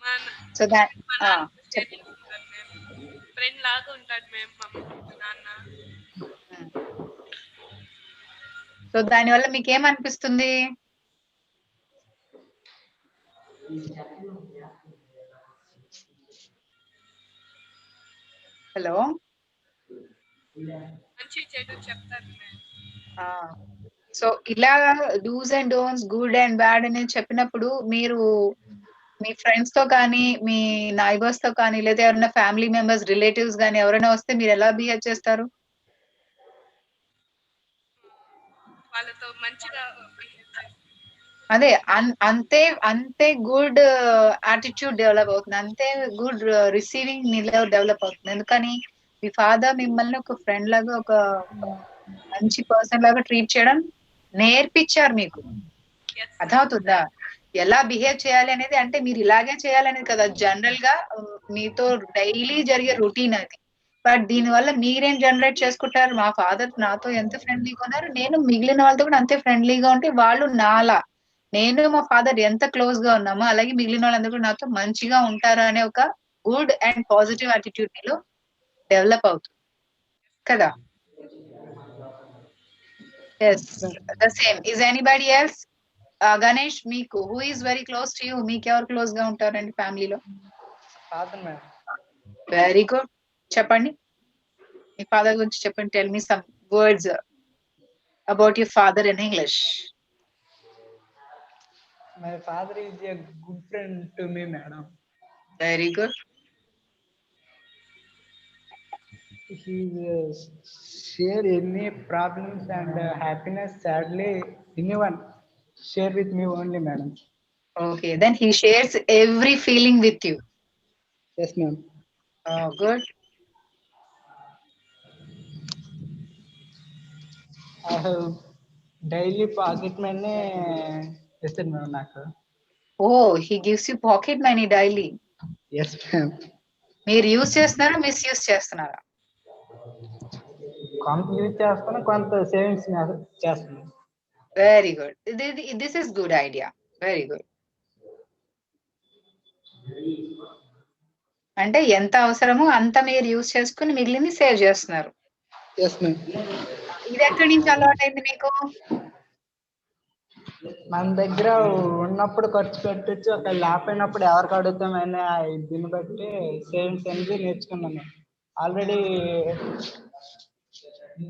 మా సో దాట్ నాన్న షేర్ చేసుకుంటారు మ్యామ్. ఫ్రెండ్ లాగా ఉంటాడు మ్యామ్ మా నాన్న. సో దానివల్ల మీకు ఏమనిపిస్తుంది? హలో, మంచి చెడు చెప్తారు మ్యామ్. సో ఇలా dos and don'ts, good and bad అని చెప్పినప్పుడు మీరు మీ ఫ్రెండ్స్ తో కానీ, మీ నైబర్స్ తో కానీ, లేదా ఎవరైనా ఫ్యామిలీ మెంబర్స్, రిలేటివ్స్ కానీ ఎవరైనా వస్తే మీరు ఎలా బిహేవ్ చేస్తారు? వాళ్ళతో మంచిగా behave చేస్తాను. అదే అంతే అంతే గుడ్ యాటిట్యూడ్ డెవలప్ అవుతుంది, అంతే గుడ్ రిసీవింగ్ డెవలప్ అవుతుంది. ఎందుకని మీ ఫాదర్ మిమ్మల్ని ఒక ఫ్రెండ్ లాగా, ఒక మంచి పర్సన్ లాగా ట్రీట్ చేయడం నేర్పించారు మీకు. Yes, ma'am. అర్థమవుతుందా? ఎలా బిహేవ్ చేయాలి అనేది, అంటే మీరు ఇలాగే చేయాలనేది కదా. జనరల్ గా మీతో డైలీ జరిగే రొటీన్ అది. బట్ దీని వల్ల మీరేం జనరేట్ చేసుకుంటారు? మా ఫాదర్ నాతో ఎంత ఫ్రెండ్లీగా ఉన్నారు, నేను మిగిలిన వాళ్ళతో కూడా అంతే ఫ్రెండ్లీగా ఉంటే వాళ్ళు నాలా, నేను మా ఫాదర్ ఎంత క్లోజ్ గా ఉన్నామో అలాగే మిగిలిన వాళ్ళందరూ కూడా నాతో మంచిగా ఉంటారు అనే ఒక గుడ్ అండ్ పాజిటివ్ యాటిట్యూడ్ మీలో డెవలప్ అవుతుంది కదా. Yes, the same is anybody else? Ganesh, మీకు who is very close to you? మీకు ఎవరు క్లోజ్ గా ఉంటారండి ఫ్యామిలీలో? Father madam. వెరీ గుడ్, చెప్పండి మీ ఫాదర్ గురించి చెప్పండి. Tell me some words about your father in English. My father is a good friend to me madam. Very good. He share any problems and happiness, sadly, anyone share with me only, madam. Okay, then he shares every feeling with you. Yes, ma'am. Oh, good. I have daily pocket money. Yes, ma'am. Naku. Oh, he gives you pocket money daily. Yes, ma'am. మీరు use చేస్తున్నారా, misuse చేస్తున్నారా? కొంత use చేస్తాను, కొంత savings చేస్తాను. Very good, this is good idea. Very good. అంటే ఎంత అవసరమో అంత మీరు యూజ్ చేసుకుని మిగిలింది సేవ్ చేస్తున్నారు. Yes ma'am. ఇది ఎక్కడి నుంచి అలవాటైంది మీకు? మన దగ్గర ఉన్నప్పుడు ఖర్చు పెట్టచ్చు, ఒక లేకపోయినప్పుడు ఎవరికి అడుగుతామని దీన్ని బట్టి సేవింగ్స్ అనేది నేర్చుకున్నాను. ఆల్రెడీ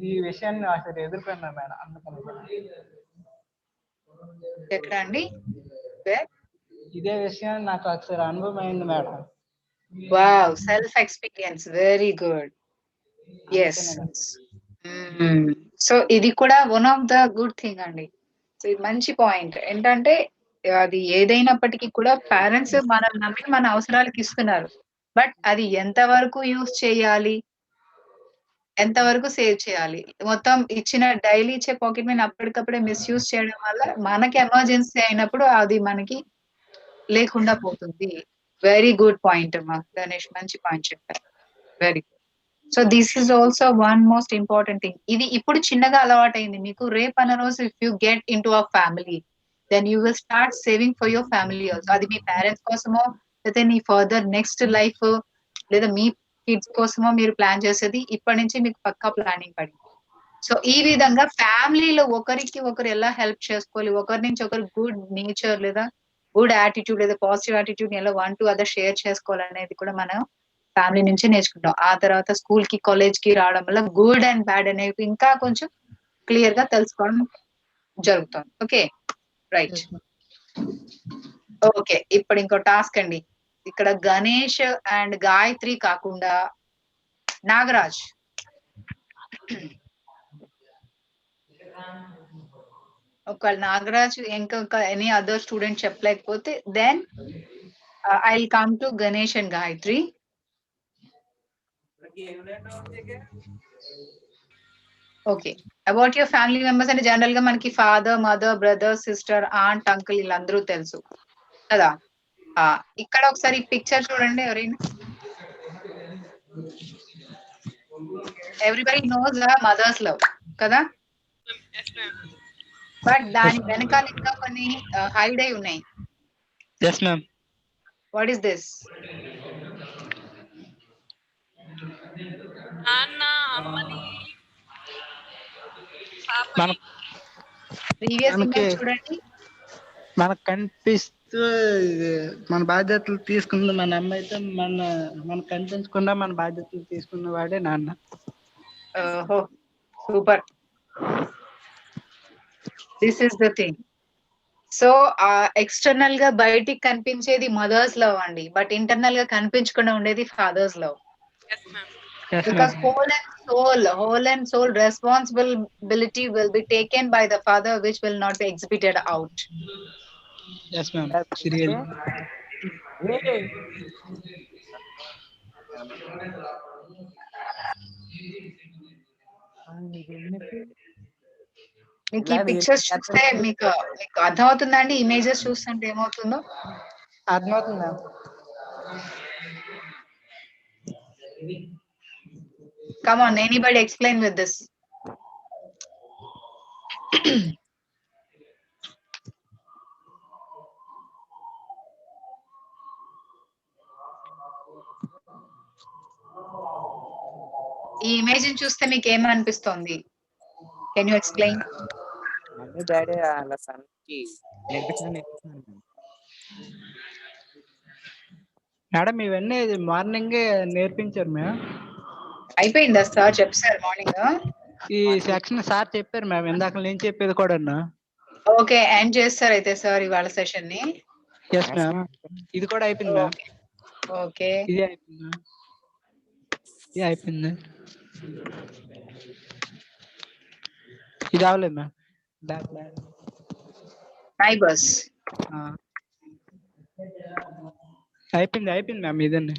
ఈ విషయాన్ని అసలు ఎదుర్కొన్నా మేడం. అందుకని ఎక్కడ అండి? ఇదే విషయం నాకు ఒకసారి అనుభవం అయింది madam. Wow, self experience. Very good. Yes. So ఇది కూడా one of the good thing అండి. సో ఇది మంచి పాయింట్. ఏంటంటే అది ఏదైనప్పటికీ కూడా పేరెంట్స్ మనల్ని నమ్మి మన అవసరాలకు ఇస్తున్నారు. బట్ అది ఎంత వరకు యూజ్ చేయాలి, ఎంత వరకు సేవ్ చేయాలి? మొత్తం ఇచ్చిన డైలీ ఇచ్చే పాకెట్ మనీ అప్పటికప్పుడే మిస్యూజ్ చేయడం వల్ల మనకి ఎమర్జెన్సీ అయినప్పుడు అది మనకి లేకుండా పోతుంది. వెరీ గుడ్ పాయింట్ అమ్మా గణేష్, మంచి పాయింట్ చెప్పారు. Very good. So this is also one most important thing. ఇది ఇప్పుడు చిన్నగా అలవాటైంది మీకు. రేపు అన్న రోజు if you get into a family, then you will start saving for your family also. అది మీ పేరెంట్స్ కోసమో, లేదా నీ ఫర్దర్ నెక్స్ట్ లైఫ్, లేదా మీ కిడ్స్ కోసమో మీరు ప్లాన్ చేసేది ఇప్పటి నుంచి మీకు పక్కా ప్లానింగ్ పడింది. సో ఈ విధంగా ఫ్యామిలీలో ఒకరికి ఒకరు ఎలా హెల్ప్ చేసుకోవాలి, ఒకరి నుంచి ఒకరు గుడ్ నేచర్ లేదా గుడ్ యాటిట్యూడ్ లేదా పాజిటివ్ యాటిట్యూడ్ ఎలా వన్ టు అదర్ షేర్ చేసుకోవాలి అనేది కూడా మనం ఫ్యామిలీ నుంచి నేర్చుకుంటాం. ఆ తర్వాత స్కూల్ కి, కాలేజ్ కి రావడం వల్ల గుడ్ అండ్ బ్యాడ్ అనేవి ఇంకా కొంచెం క్లియర్ గా తెలుసుకోవడం జరుగుతుంది. Okay, right. ఓకే, ఇప్పుడు ఇంకో టాస్క్ అండి. ఇక్కడ గణేష్ అండ్ గాయత్రి కాకుండా నాగరాజ్ ఒకవేళ నాగరాజ్ ఇంకొక ఎనీ అదర్ స్టూడెంట్ చెప్పలేకపోతే then I will come to Ganesh and Gayatri. Okay, about your family members అంటే జనరల్ గా మనకి father, mother, brother, sister, aunt, uncle వీళ్ళందరూ తెలుసు కదా. ఇక్కడ ఒకసారి పిక్చర్ చూడండి ఎవరైనా. ఎవ్రీబడి నోస్ మదర్స్ లవ్ కదా, Yes, ma'am. బట్ దాని వెనకాల ఇంకా కొన్ని హైడ్ అయి ఉన్నాయి. Yes ma'am. What is this? నాన్న అమ్మని పాపని మన ప్రీవియస్ మనకి- ఇమేజ్ చూడండి. మనకు కనిపిస్తూ మన బాధ్యతలు తీసుకున్న మన అమ్మ అయితే మనకు కనిపించకుండా మన బాధ్యతలు తీసుకున్న వాడే నాన్న. ఓహో super. This is the thing. So external గా బయటికి కనిపించేది మదర్స్ లవ్ అండి, బట్ ఇంటర్నల్ గా కనిపించకుండా ఉండేది fathers love. yes ma'am. Yes, Because ma'am. whole and soul responsibility will be taken by the father, which will not be exhibited out. Yes, ma'am. Really. మీకు ఈ pictures చూస్తే మీకు అర్థమవుతుందా అండి? ఇమేజెస్ చూస్తుంటే ఏమవుతుందో అర్థమవుతుంది ma'am. Come on, anybody explain with this. ఈ ఇమేజ్ చూస్తే మీకు ఏమనిపిస్తోంది? Can you explain? Mummy daddy వాళ్ళ సన్ కి నేర్పిస్తున్నారు. మేడం ఇవన్నీ మార్నింగే నేర్పించారు మ్యామ్. అయిపోయిందా సార్ చెప్పారు మార్నింగ్? ఈ సెక్షన్ సార్ చెప్పారు మ్యామ్, ఇందాక నేను చెప్పేది కూడా. ఓకే, ఎండ్ చేస్తారు అయితే సార్ ఇవాళ సెషన్ ని. Yes ma'am. ఇది కూడా అయిపోయింది మ్యామ్. ఓకే, ఇది అయిపోయింది. ఇది అయిపోయింది. ఇది అవ్వలేదు మ్యామ్. నైబర్స్ అయిపోయింది మ్యామ్. ఇదండి.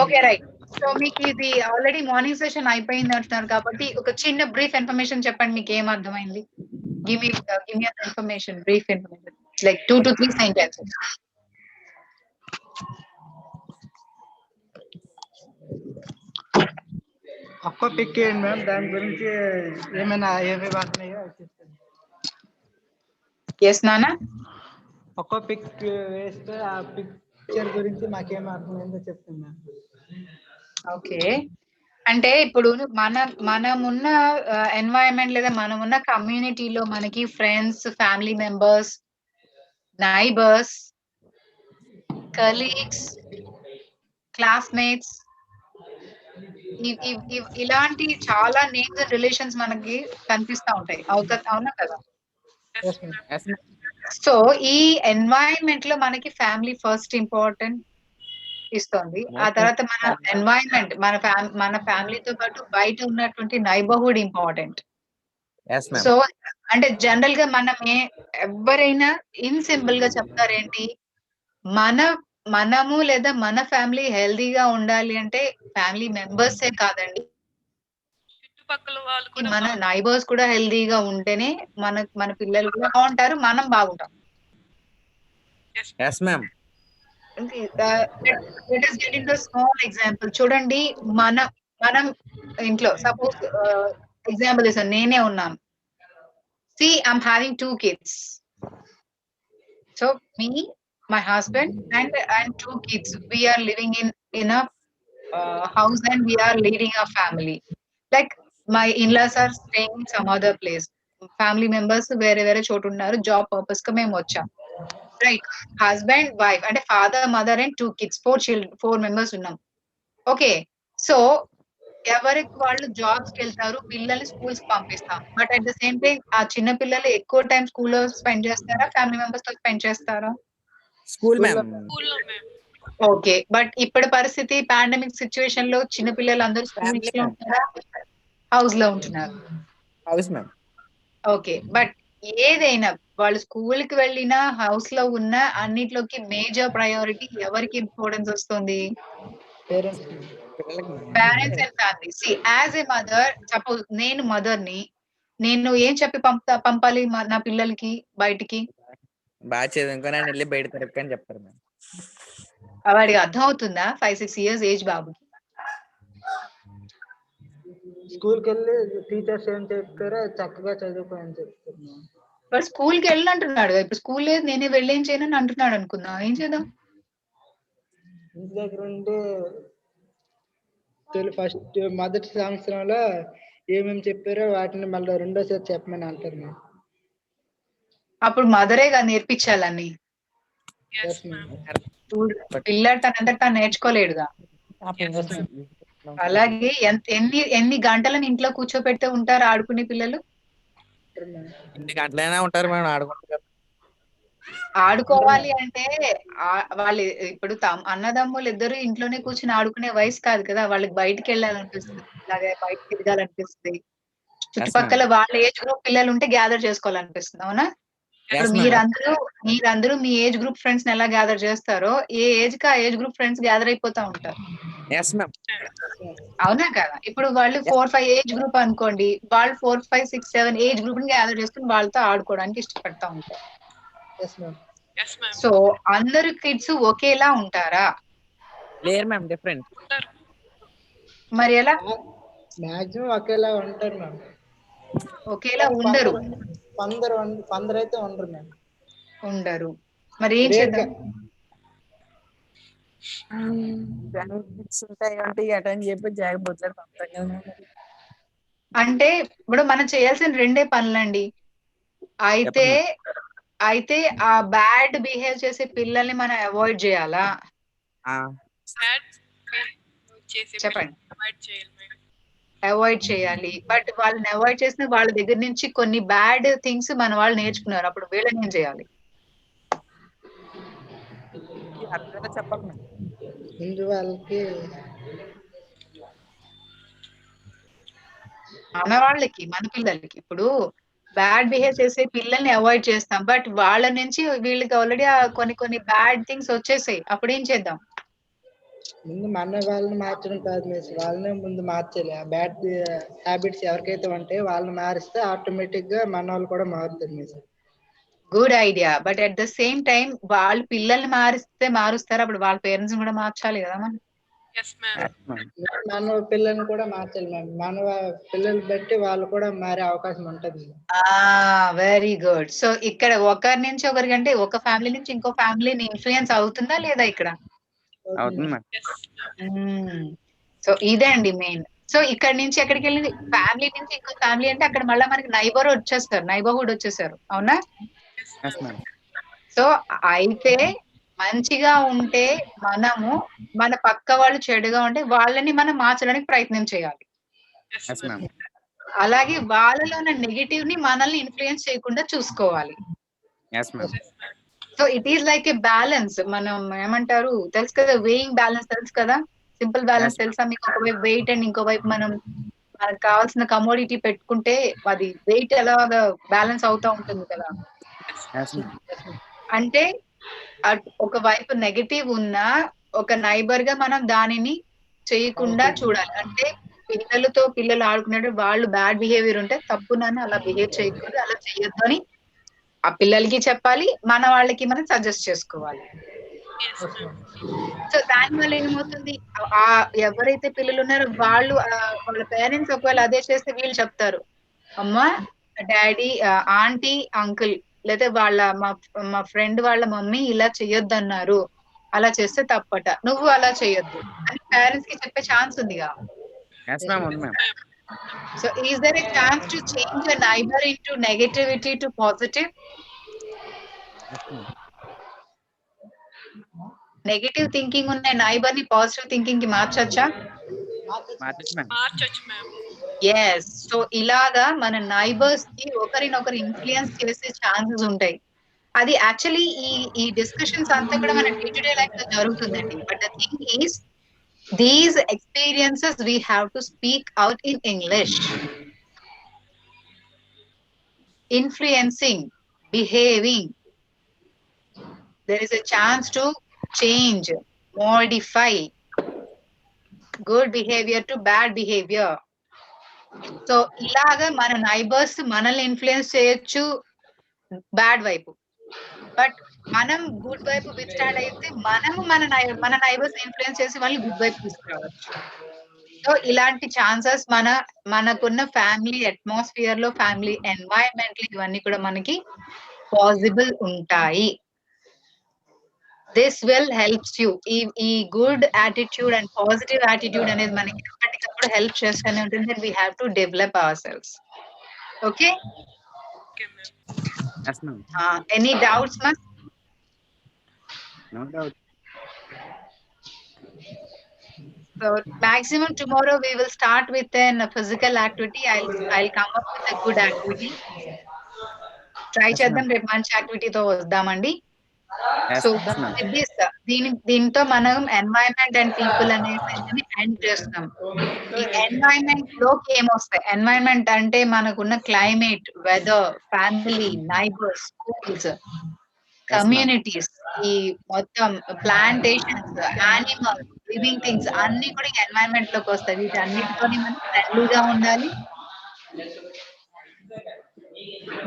Okay right. సో మీకు ఇది ఆల్రెడీ మార్నింగ్ సెషన్ అయిపోయింది అంటున్నారు కాబట్టి ఒక చిన్న బ్రీఫ్ ఇన్ఫర్మేషన్ చెప్పండి, మీకు ఏం అర్థమైంది? Give me information, brief information, like 2 to 3 sentences. ఒక్క పిక్ చేయండి మ్యామ్, దాని గురించి ఏమైనా ఏమేమి వస్తున్నాయో చెప్తాను. ఎస్ నానా, ఒక్క పిక్ వేస్తే ఆ పిక్చర్ గురించి మాకేం అర్థమైందో చెప్తాను మ్యామ్. ఓకే. అంటే ఇప్పుడు మనమున్న ఎన్వైరన్మెంట్ లేదా మనమున్న కమ్యూనిటీలో మనకి friends, family members, neighbours, colleagues, classmates, ఇలాంటి చాలా నేమ్స్ అండ్ రిలేషన్స్ మనకి కనిపిస్తా ఉంటాయి. అవునా కదా? సో ఈ ఎన్వైరన్మెంట్ లో మనకి ఫ్యామిలీ ఫస్ట్ ఇంపార్టెంట్ ఇస్తుంది. ఆ తర్వాత మన ఎన్వైరన్మెంట్, మన ఫ్యామిలీతో పాటు బయట ఉన్నటువంటి నైబర్హుడ్ ఇంపార్టెంట్. సో అంటే జనరల్ గా ఎవరైనా ఇన్ సింపుల్ గా చెప్తారేంటి, మనము లేదా మన ఫ్యామిలీ హెల్దీగా ఉండాలి అంటే ఫ్యామిలీ మెంబర్సే కాదండి, చుట్టుపక్కల వాళ్ళు కూడా మన నైబర్స్ కూడా హెల్దీగా ఉంటేనే మన పిల్లలు కూడా బాగుంటారు, మనం బాగుంటాం. yes ma'am. Let us get into a small example. చూడండి, మనం ఇంట్లో సపోజ్ ఎగ్జాంపుల్ ఇస్తాను, నేనే ఉన్నాను. See, I'm having 2 kids. So me, my husband and 2 kids, we are living in a house and we are leading a family. Like my in-laws are staying in some other place. Family members వేరే చోటు ఉన్నారు, job purpose గా మేము వచ్చాం. Right, husband, wife అంటే father, mother and 2 kids, 4 members ఉన్నాం. Okay, so ఎవరికి వాళ్ళు జాబ్స్ కి వెళ్తారు, పిల్లల్ని స్కూల్స్ పంపిస్తాం. But at the same time ఆ చిన్న పిల్లలు ఎక్కువ టైం స్కూల్లో స్పెండ్ చేస్తారా, ఫ్యామిలీ మెంబర్స్ తో స్పెండ్ చేస్తారా? School ma'am. స్కూల్లో మేము ఓకే, బట్ ఇప్పటి పరిస్థితి పాండమిక్ సిచ్యువేషన్ లో చిన్న పిల్లలు అందరూ స్కూల్స్ లో ఉంటున్నారా, హౌస్ లో ఉంటున్నారు? House ma'am. ఓకే, బట్ ఏదైనా వాళ్ళు స్కూల్ కి వెళ్ళినా హౌస్ లో ఉన్న అన్నిట్లోకి మేజర్ ప్రయారిటీ ఎవరికి ఇంపార్టెన్స్ వస్తుంది? పేరెంట్స్ పిల్లలకి parents and family. C as a mother, suppose నేను మదర్ ని, నేను ఏం చెప్పి పంపాలి నా పిల్లలకి బయటికి? బాగా చదువుకొని ఆయన వెళ్ళి బయట తిరగని చెప్తారు మ్యామ్. వాడికి అర్థం అవుతుందా? 5-6 years ఏజ్ బాబుకి. స్కూల్కి వెళ్ళి టీచర్స్ ఏం చెప్తారో చక్కగా చదువుకోని చెప్తున్నారు. వాడు స్కూల్ కి వెళ్ళి అంటున్నాడు, ఇప్పుడు స్కూల్ లేదు నేనే వెళ్ళి ఏం చేయను అంటున్నాడు అనుకుందాం, ఏం చేద్దాం? ఇంటి దగ్గర ఉండి ఫస్ట్ మొదటి సంవత్సరంలో ఏమేమి చెప్పారో వాటిని మళ్ళీ రెండోసారి చెప్పమని అంటారు మ్యామ్. అప్పుడు మదరేగా నేర్పించాలని. Yes ma'am. పిల్లడు తనంతా తాను నేర్చుకోలేడుగా. అలాగే ఎన్ని గంటలను ఇంట్లో కూర్చోపెడితే ఉంటారు ఆడుకునే పిల్లలు? ఎన్ని గంటలైనా ఉంటారు మేడం ఆడుకుంటారు. ఆడుకోవాలి అంటే వాళ్ళు ఇప్పుడు అన్నదమ్ములు ఇద్దరు ఇంట్లోనే కూర్చుని ఆడుకునే వయసు కాదు కదా, వాళ్ళకి బయటికి వెళ్ళాలనిపిస్తుంది, అలాగే బయట తిరగాలనిపిస్తుంది, చుట్టుపక్కల వాళ్ళ ఏజ్ గ్రూప్ పిల్లలు ఉంటే గ్యాదర్ చేసుకోవాలనిపిస్తుంది, అవునా? ఇప్పుడు మీరందరూ మీ ఏజ్ గ్రూప్ ఫ్రెండ్స్ ఎలా గ్యాదర్ చేస్తారో, ఏ ఏజ్ కి ఆ ఏజ్ గ్రూప్ ఫ్రెండ్స్ గ్యాదర్ అయిపోతా ఉంటారు, అవునా కదా? ఇప్పుడు వాళ్ళు 4-5 ఏజ్ గ్రూప్ అనుకోండి, వాళ్ళు 4-5-6-7 ఏజ్ గ్రూప్ ని గ్యాదర్ చేసుకుని వాళ్ళతో ఆడుకోవడానికి ఇష్టపడతా ఉంటారు. Yes ma'am. సో అందరు కిడ్స్ ఒకేలా ఉంటారా? లేరు మ్యామ్, డిఫరెంట్. మరి ఎలా? మాక్సిమం ఒకేలా ఉంటారు మ్యామ్. ఒకేలా ఉండరు. కొందరు అయితే ఉండరు మ్యామ్. ఉండరు. మరి ఏం చేద్దాం? అంటే ఇప్పుడు మనం చేయాల్సిన 2 పనులండి. అయితే ఆ బ్యాడ్ బిహేవ్ చేసే పిల్లల్ని మనం అవాయిడ్ చేయాలా? చెప్పండి. అవాయిడ్ చేయాలి, బట్ వాళ్ళని అవాయిడ్ చేసిన వాళ్ళ దగ్గర నుంచి కొన్ని బ్యాడ్ థింగ్స్ మన వాళ్ళు నేర్చుకున్నారు, అప్పుడు వీళ్ళని ఏం చేయాలి? చెప్పాలి ముందు వాళ్ళకి మన పిల్లలకి ఇప్పుడు బ్యాడ్ బిహేవ్ చేసే పిల్లల్ని అవాయిడ్ చేస్తాం, బట్ వాళ్ళ నుంచి వీళ్ళకి ఆల్రెడీ కొన్ని బ్యాడ్ థింగ్స్ వచ్చేసాయి, అప్పుడు ఏం చేద్దాం? ముందు మన వాళ్ళని మార్చడం కాదు మిస్, వాళ్ళనే ముందు మార్చాలి. ఆ బ్యాడ్ హ్యాబిట్స్ ఎవరికైతే ఉంటాయో వాళ్ళని మారిస్తే ఆటోమేటిక్ గా మన వాళ్ళు కూడా మారుతారు miss. Good idea, but at the same time వాళ్ళు పిల్లల్ని మారుస్తారు, అప్పుడు వాళ్ళ పేరెంట్స్ కూడా మార్చాలి కదా మనం. మన పిల్లల్ని కూడా మార్చాలి మ్యామ్. మన పిల్లలు బట్టి వాళ్ళు కూడా మారే అవకాశం ఉంటది. Very good. సో ఇక్కడ ఒకరి నుంచి ఒకరికంటే ఒక ఫ్యామిలీ నుంచి ఇంకో ఫ్యామిలీని ఇన్ఫ్లుయెన్స్ అవుతుందా లేదా ఇక్కడ? సో ఇదే అండి మెయిన్. సో ఇక్కడ నుంచి ఎక్కడికి వెళ్ళింది, ఫ్యామిలీ నుంచి ఇంకో ఫ్యామిలీ అంటే అక్కడ మళ్ళీ మనకి నైబర్హుడ్ వచ్చేసారు, అవునా? సో అయితే మంచిగా ఉంటే మనము, మన పక్క వాళ్ళు చెడుగా ఉంటే వాళ్ళని మనం మార్చడానికి ప్రయత్నం చేయాలి. అలాగే వాళ్ళలో ఉన్న నెగటివ్ ని మనల్ని ఇన్ఫ్లుయెన్స్ చేయకుండా చూసుకోవాలి. So it is like A balance. మనం ఏమంటారు తెలుసు కదా, వెయింగ్ బ్యాలెన్స్ తెలుసు కదా, సింపుల్ బ్యాలెన్స్ తెలుసా మీకు? ఒకవైపు వెయిట్ అండ్ ఇంకోవైపు మనకు కావాల్సిన కమోడిటీ పెట్టుకుంటే అది వెయిట్ ఎలాగా బ్యాలెన్స్ అవుతా ఉంటుంది కదా. అంటే ఒకవైపు నెగటివ్ ఉన్నా ఒక నైబర్ గా మనం దానిని చేయకుండా చూడాలి. అంటే పిల్లలు ఆడుకునేటప్పుడు వాళ్ళు బ్యాడ్ బిహేవియర్ ఉంటే తప్పు, నన్ను అలా బిహేవ్ చేయకూడదు, అలా చేయొద్దు అని ఆ పిల్లలకి చెప్పాలి, మన వాళ్ళకి మనం సజెస్ట్ చేసుకోవాలి. సో దానివల్ల ఏమవుతుంది, ఎవరైతే పిల్లలు ఉన్నారో వాళ్ళ పేరెంట్స్ ఒకవేళ అదే చేస్తే వీళ్ళు చెప్తారు, అమ్మా డాడీ ఆంటీ అంకుల్ లేదా మా ఫ్రెండ్ వాళ్ళ మమ్మీ ఇలా చెయ్యొద్దన్నారు, అలా చేస్తే తప్పట, నువ్వు అలా చెయ్యొద్దు అని పేరెంట్స్ కి చెప్పే ఛాన్స్ ఉందిగా. So is there a chance to change a neighbor into negativity to positive? Negative thinking ఉన్న నైబర్ ని పాజిటివ్ థింకింగ్ కి మార్చొచ్చా? ఎస్. సో ఇలాగా మన నైబర్స్ కి ఒకరినొకరు ఇన్ఫ్లుయెన్స్ చేసే ఛాన్సెస్ ఉంటాయి. అది యాక్చువల్లీ ఈ డిస్కషన్స్ అంతా కూడా మన డే టు డే లైఫ్ లో జరుగుతుందండి. But the thing is these experiences we have to speak out in English. Influencing, behaving, there is a chance to change, modify good behavior to bad behavior. So ఇలాగా మన neighbours మనల్ని influence చేయొచ్చు bad వైపు, but మనం good వైపు withstand అయితే మనము మన నైబర్స్ ఇన్ఫ్లుయెన్స్ చేసి వాళ్ళని గుడ్ వైపు తీసుకురావచ్చు. సో ఇలాంటి ఛాన్సెస్ మనకున్న ఫ్యామిలీ అట్మాస్ఫియర్ లో, ఫ్యామిలీ ఎన్వైరన్మెంట్ ఇవన్నీ కూడా మనకి పాసిబుల్ ఉంటాయి. This will helps you. ఈ good attitude and positive attitude అనేది మనకి ఎప్పటికప్పుడు హెల్ప్ చేస్తూనే ఉంటుంది. We have to develop our cells. Okay, okay ma'am. Yes, ma'am. Any doubts ma'am? No doubt. So maximum tomorrow we will start with a physical activity. I'll come up with a good activity. Try చేద్దాం, రేపు మంచి యాక్టివిటీతో వద్దామండి. Yes, so ma'am. దీంతో మనం environment and people అనే session end చేస్తున్నాం. ఈ environment లోకి ఏమొస్తాయి? ఎన్వైరన్మెంట్ అంటే మనకున్న climate, weather, family, neighbours, schools, communities, ఈ మొత్తం ప్లాంటేషన్స్, యానిమల్స్, లివింగ్ థింగ్స్ అన్ని కూడా ఎన్వైరన్మెంట్ లోకి వస్తాయి. వీటన్నిటితో మనం ఫ్రెండ్లీగా ఉండాలి.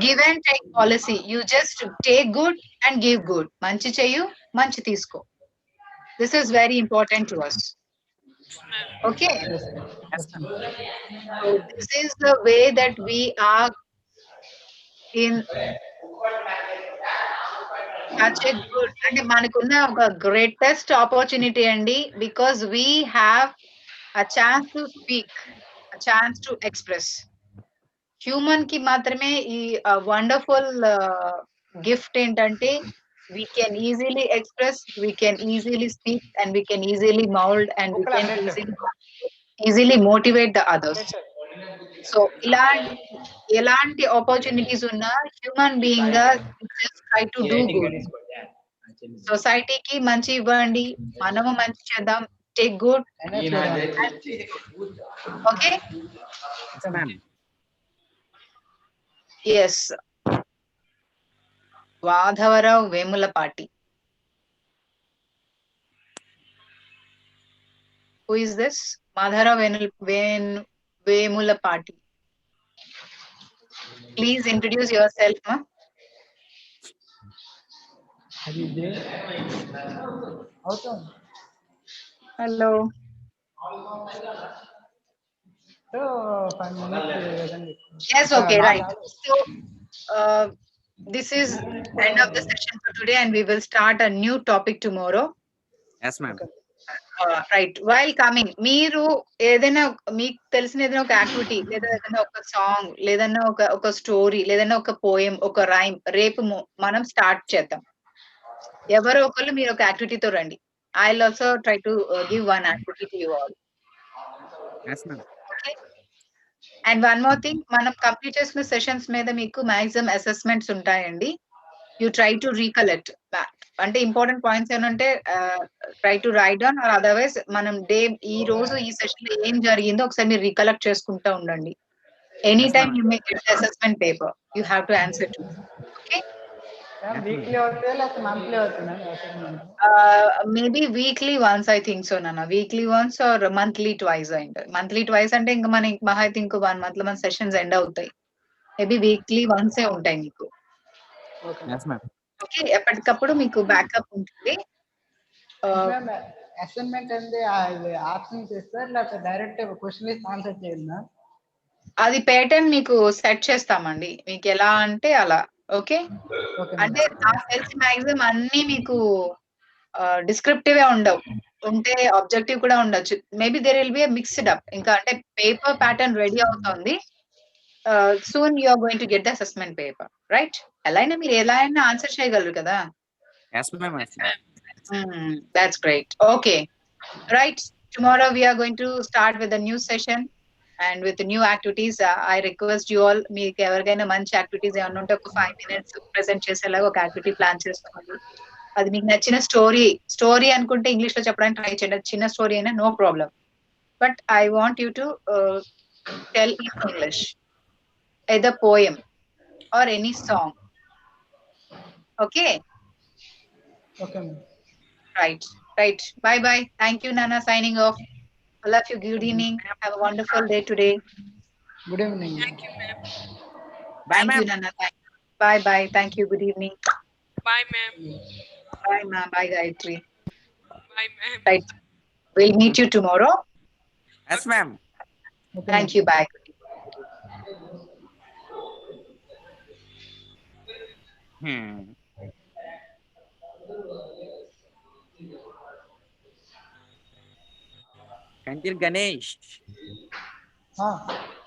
Give and take policy. You just take good and give good. మంచి చెయ్యు, మంచి తీసుకో. This is very important to us. Okay, Yes, ma'am. So this is the way that we are in such a good, అంటే మనకున్న ఒక greatest opportunity అండి. Because we have a chance to speak, a chance to express. Human కి మాత్రమే ఈ wonderful gift ఏంటంటే we can easily express, we can easily speak, and we can easily mold, and we can easily motivate the others. So ఎలాంటి opportunities ఉన్నా human being గా just try to do good. సొసైటీకి మంచి ఇవ్వండి, మనము మంచి చేద్దాం. Take good. Okay, Yes, ma'am. Yes. Vadhavarao Vemulapati. Who is this? Madhara Vemulapati. Please introduce yourself, ma. Hello. Yes, okay, right. So, this is end of the session for today, and we will start a new topic tomorrow. Yes, ma'am. Right. While coming, మీరు ఏదైనా మీకు తెలిసిన ఏదైనా ఒక activity, లేదా ఏదైనా ఒక song, లేదన్నా ఒక స్టోరీ, లేదన్నా ఒక పోయం, ఒక రైమ్ రేపు మనం స్టార్ట్ చేద్దాం. ఎవరో ఒకళ్ళు మీరు ఒక యాక్టివిటీతో రండి. I will also try to give one activity to you all. Yes, ma'am. Okay, and one more thing, మనం కంప్లీట్ చేసుకున్న సెషన్స్ మీద మీకు మాక్సిమం అసెస్మెంట్స్ ఉంటాయండి. You try to recollect. అంటే ఇంపార్టెంట్ పాయింట్స్ ఏమంటే try to right down, or otherwise మనం ఈ రోజు ఈ సెషన్ లో ఏం జరిగిందో ఒకసారి మీరు రీకలెక్ట్ చేసుకుంటూ ఉండండి. Any Yes, time ma'am. You make assessment paper, you have to answer to. Okay, weekly అవుతుందా లేకపోతే మంత్లీ అవుతుందా assignment? Maybe weekly once, I think so నాన్న. Weekly once or monthly twice అయింది. మంత్లీ ట్వైస్ అంటే ఇంకా మన మహా అయితే ఇంకో 1 month లో మన సెషన్స్ ఎండ్ అవుతాయి. మేబీ వీక్లీ వన్సే ఉంటాయి మీకు. Yes, ma'am. ఓకే, ఎప్పటికప్పుడు మీకు బ్యాకప్ ఉంటుంది. అసైన్మెంట్ అంటే ఆప్షన్స్ ఇస్తారు లేకపోతే డైరెక్ట్ క్వశ్చన్ ఆన్సర్ చేయండి? అది ప్యాటర్న్ మీకు సెట్ చేస్తామండి, మీకు ఎలా అంటే అలా. ఓకే, అంటే నాకు తెలిసి మాక్సిమం అన్ని మీకు డిస్క్రిప్టివ్ ఉండవు, ఉంటే ఆబ్జెక్టివ్ కూడా ఉండొచ్చు. Maybe there will be mixed up. ఇంకా అంటే పేపర్ ప్యాటర్న్ రెడీ అవుతుంది. Soon you are going to get the assessment paper, right? ఎలా అయినా మీరు ఎలా అయినా ఆన్సర్ చేయగలరు కదా. Yes, ma'am. Yes, ma'am. That's great. Okay, right. Tomorrow we are going to start with a new session, and with new activities I request you all, మీకు ఎవరికైనా మంచి యాక్టివిటీస్ ఏమైనా ఉంటే ఒక 5 minutes ప్రెసెంట్ చేసేలాగా ఒక యాక్టివిటీ ప్లాన్ చేసుకోండి. అది మీకు నచ్చిన స్టోరీ అనుకుంటే ఇంగ్లీష్ లో చెప్పడానికి ట్రై చేయండి. అది చిన్న స్టోరీ అయినా no problem, but I want you to tell in English either poem or any song. Okay, okay ma'am. right. Bye. Thank you, Nana, signing off. I love you. Good evening. Have a wonderful day today. Good evening. Thank you, ma'am. Bye, Thank you, ma'am. Nana. Bye. Thank you. Good evening. Bye, ma'am. Bye, ma'am. Bye, Gayatri. Bye, ma'am. Right. We'll meet you tomorrow. Yes, ma'am. Okay Thank you. Bye. Kantil Ganesh. Ma'am.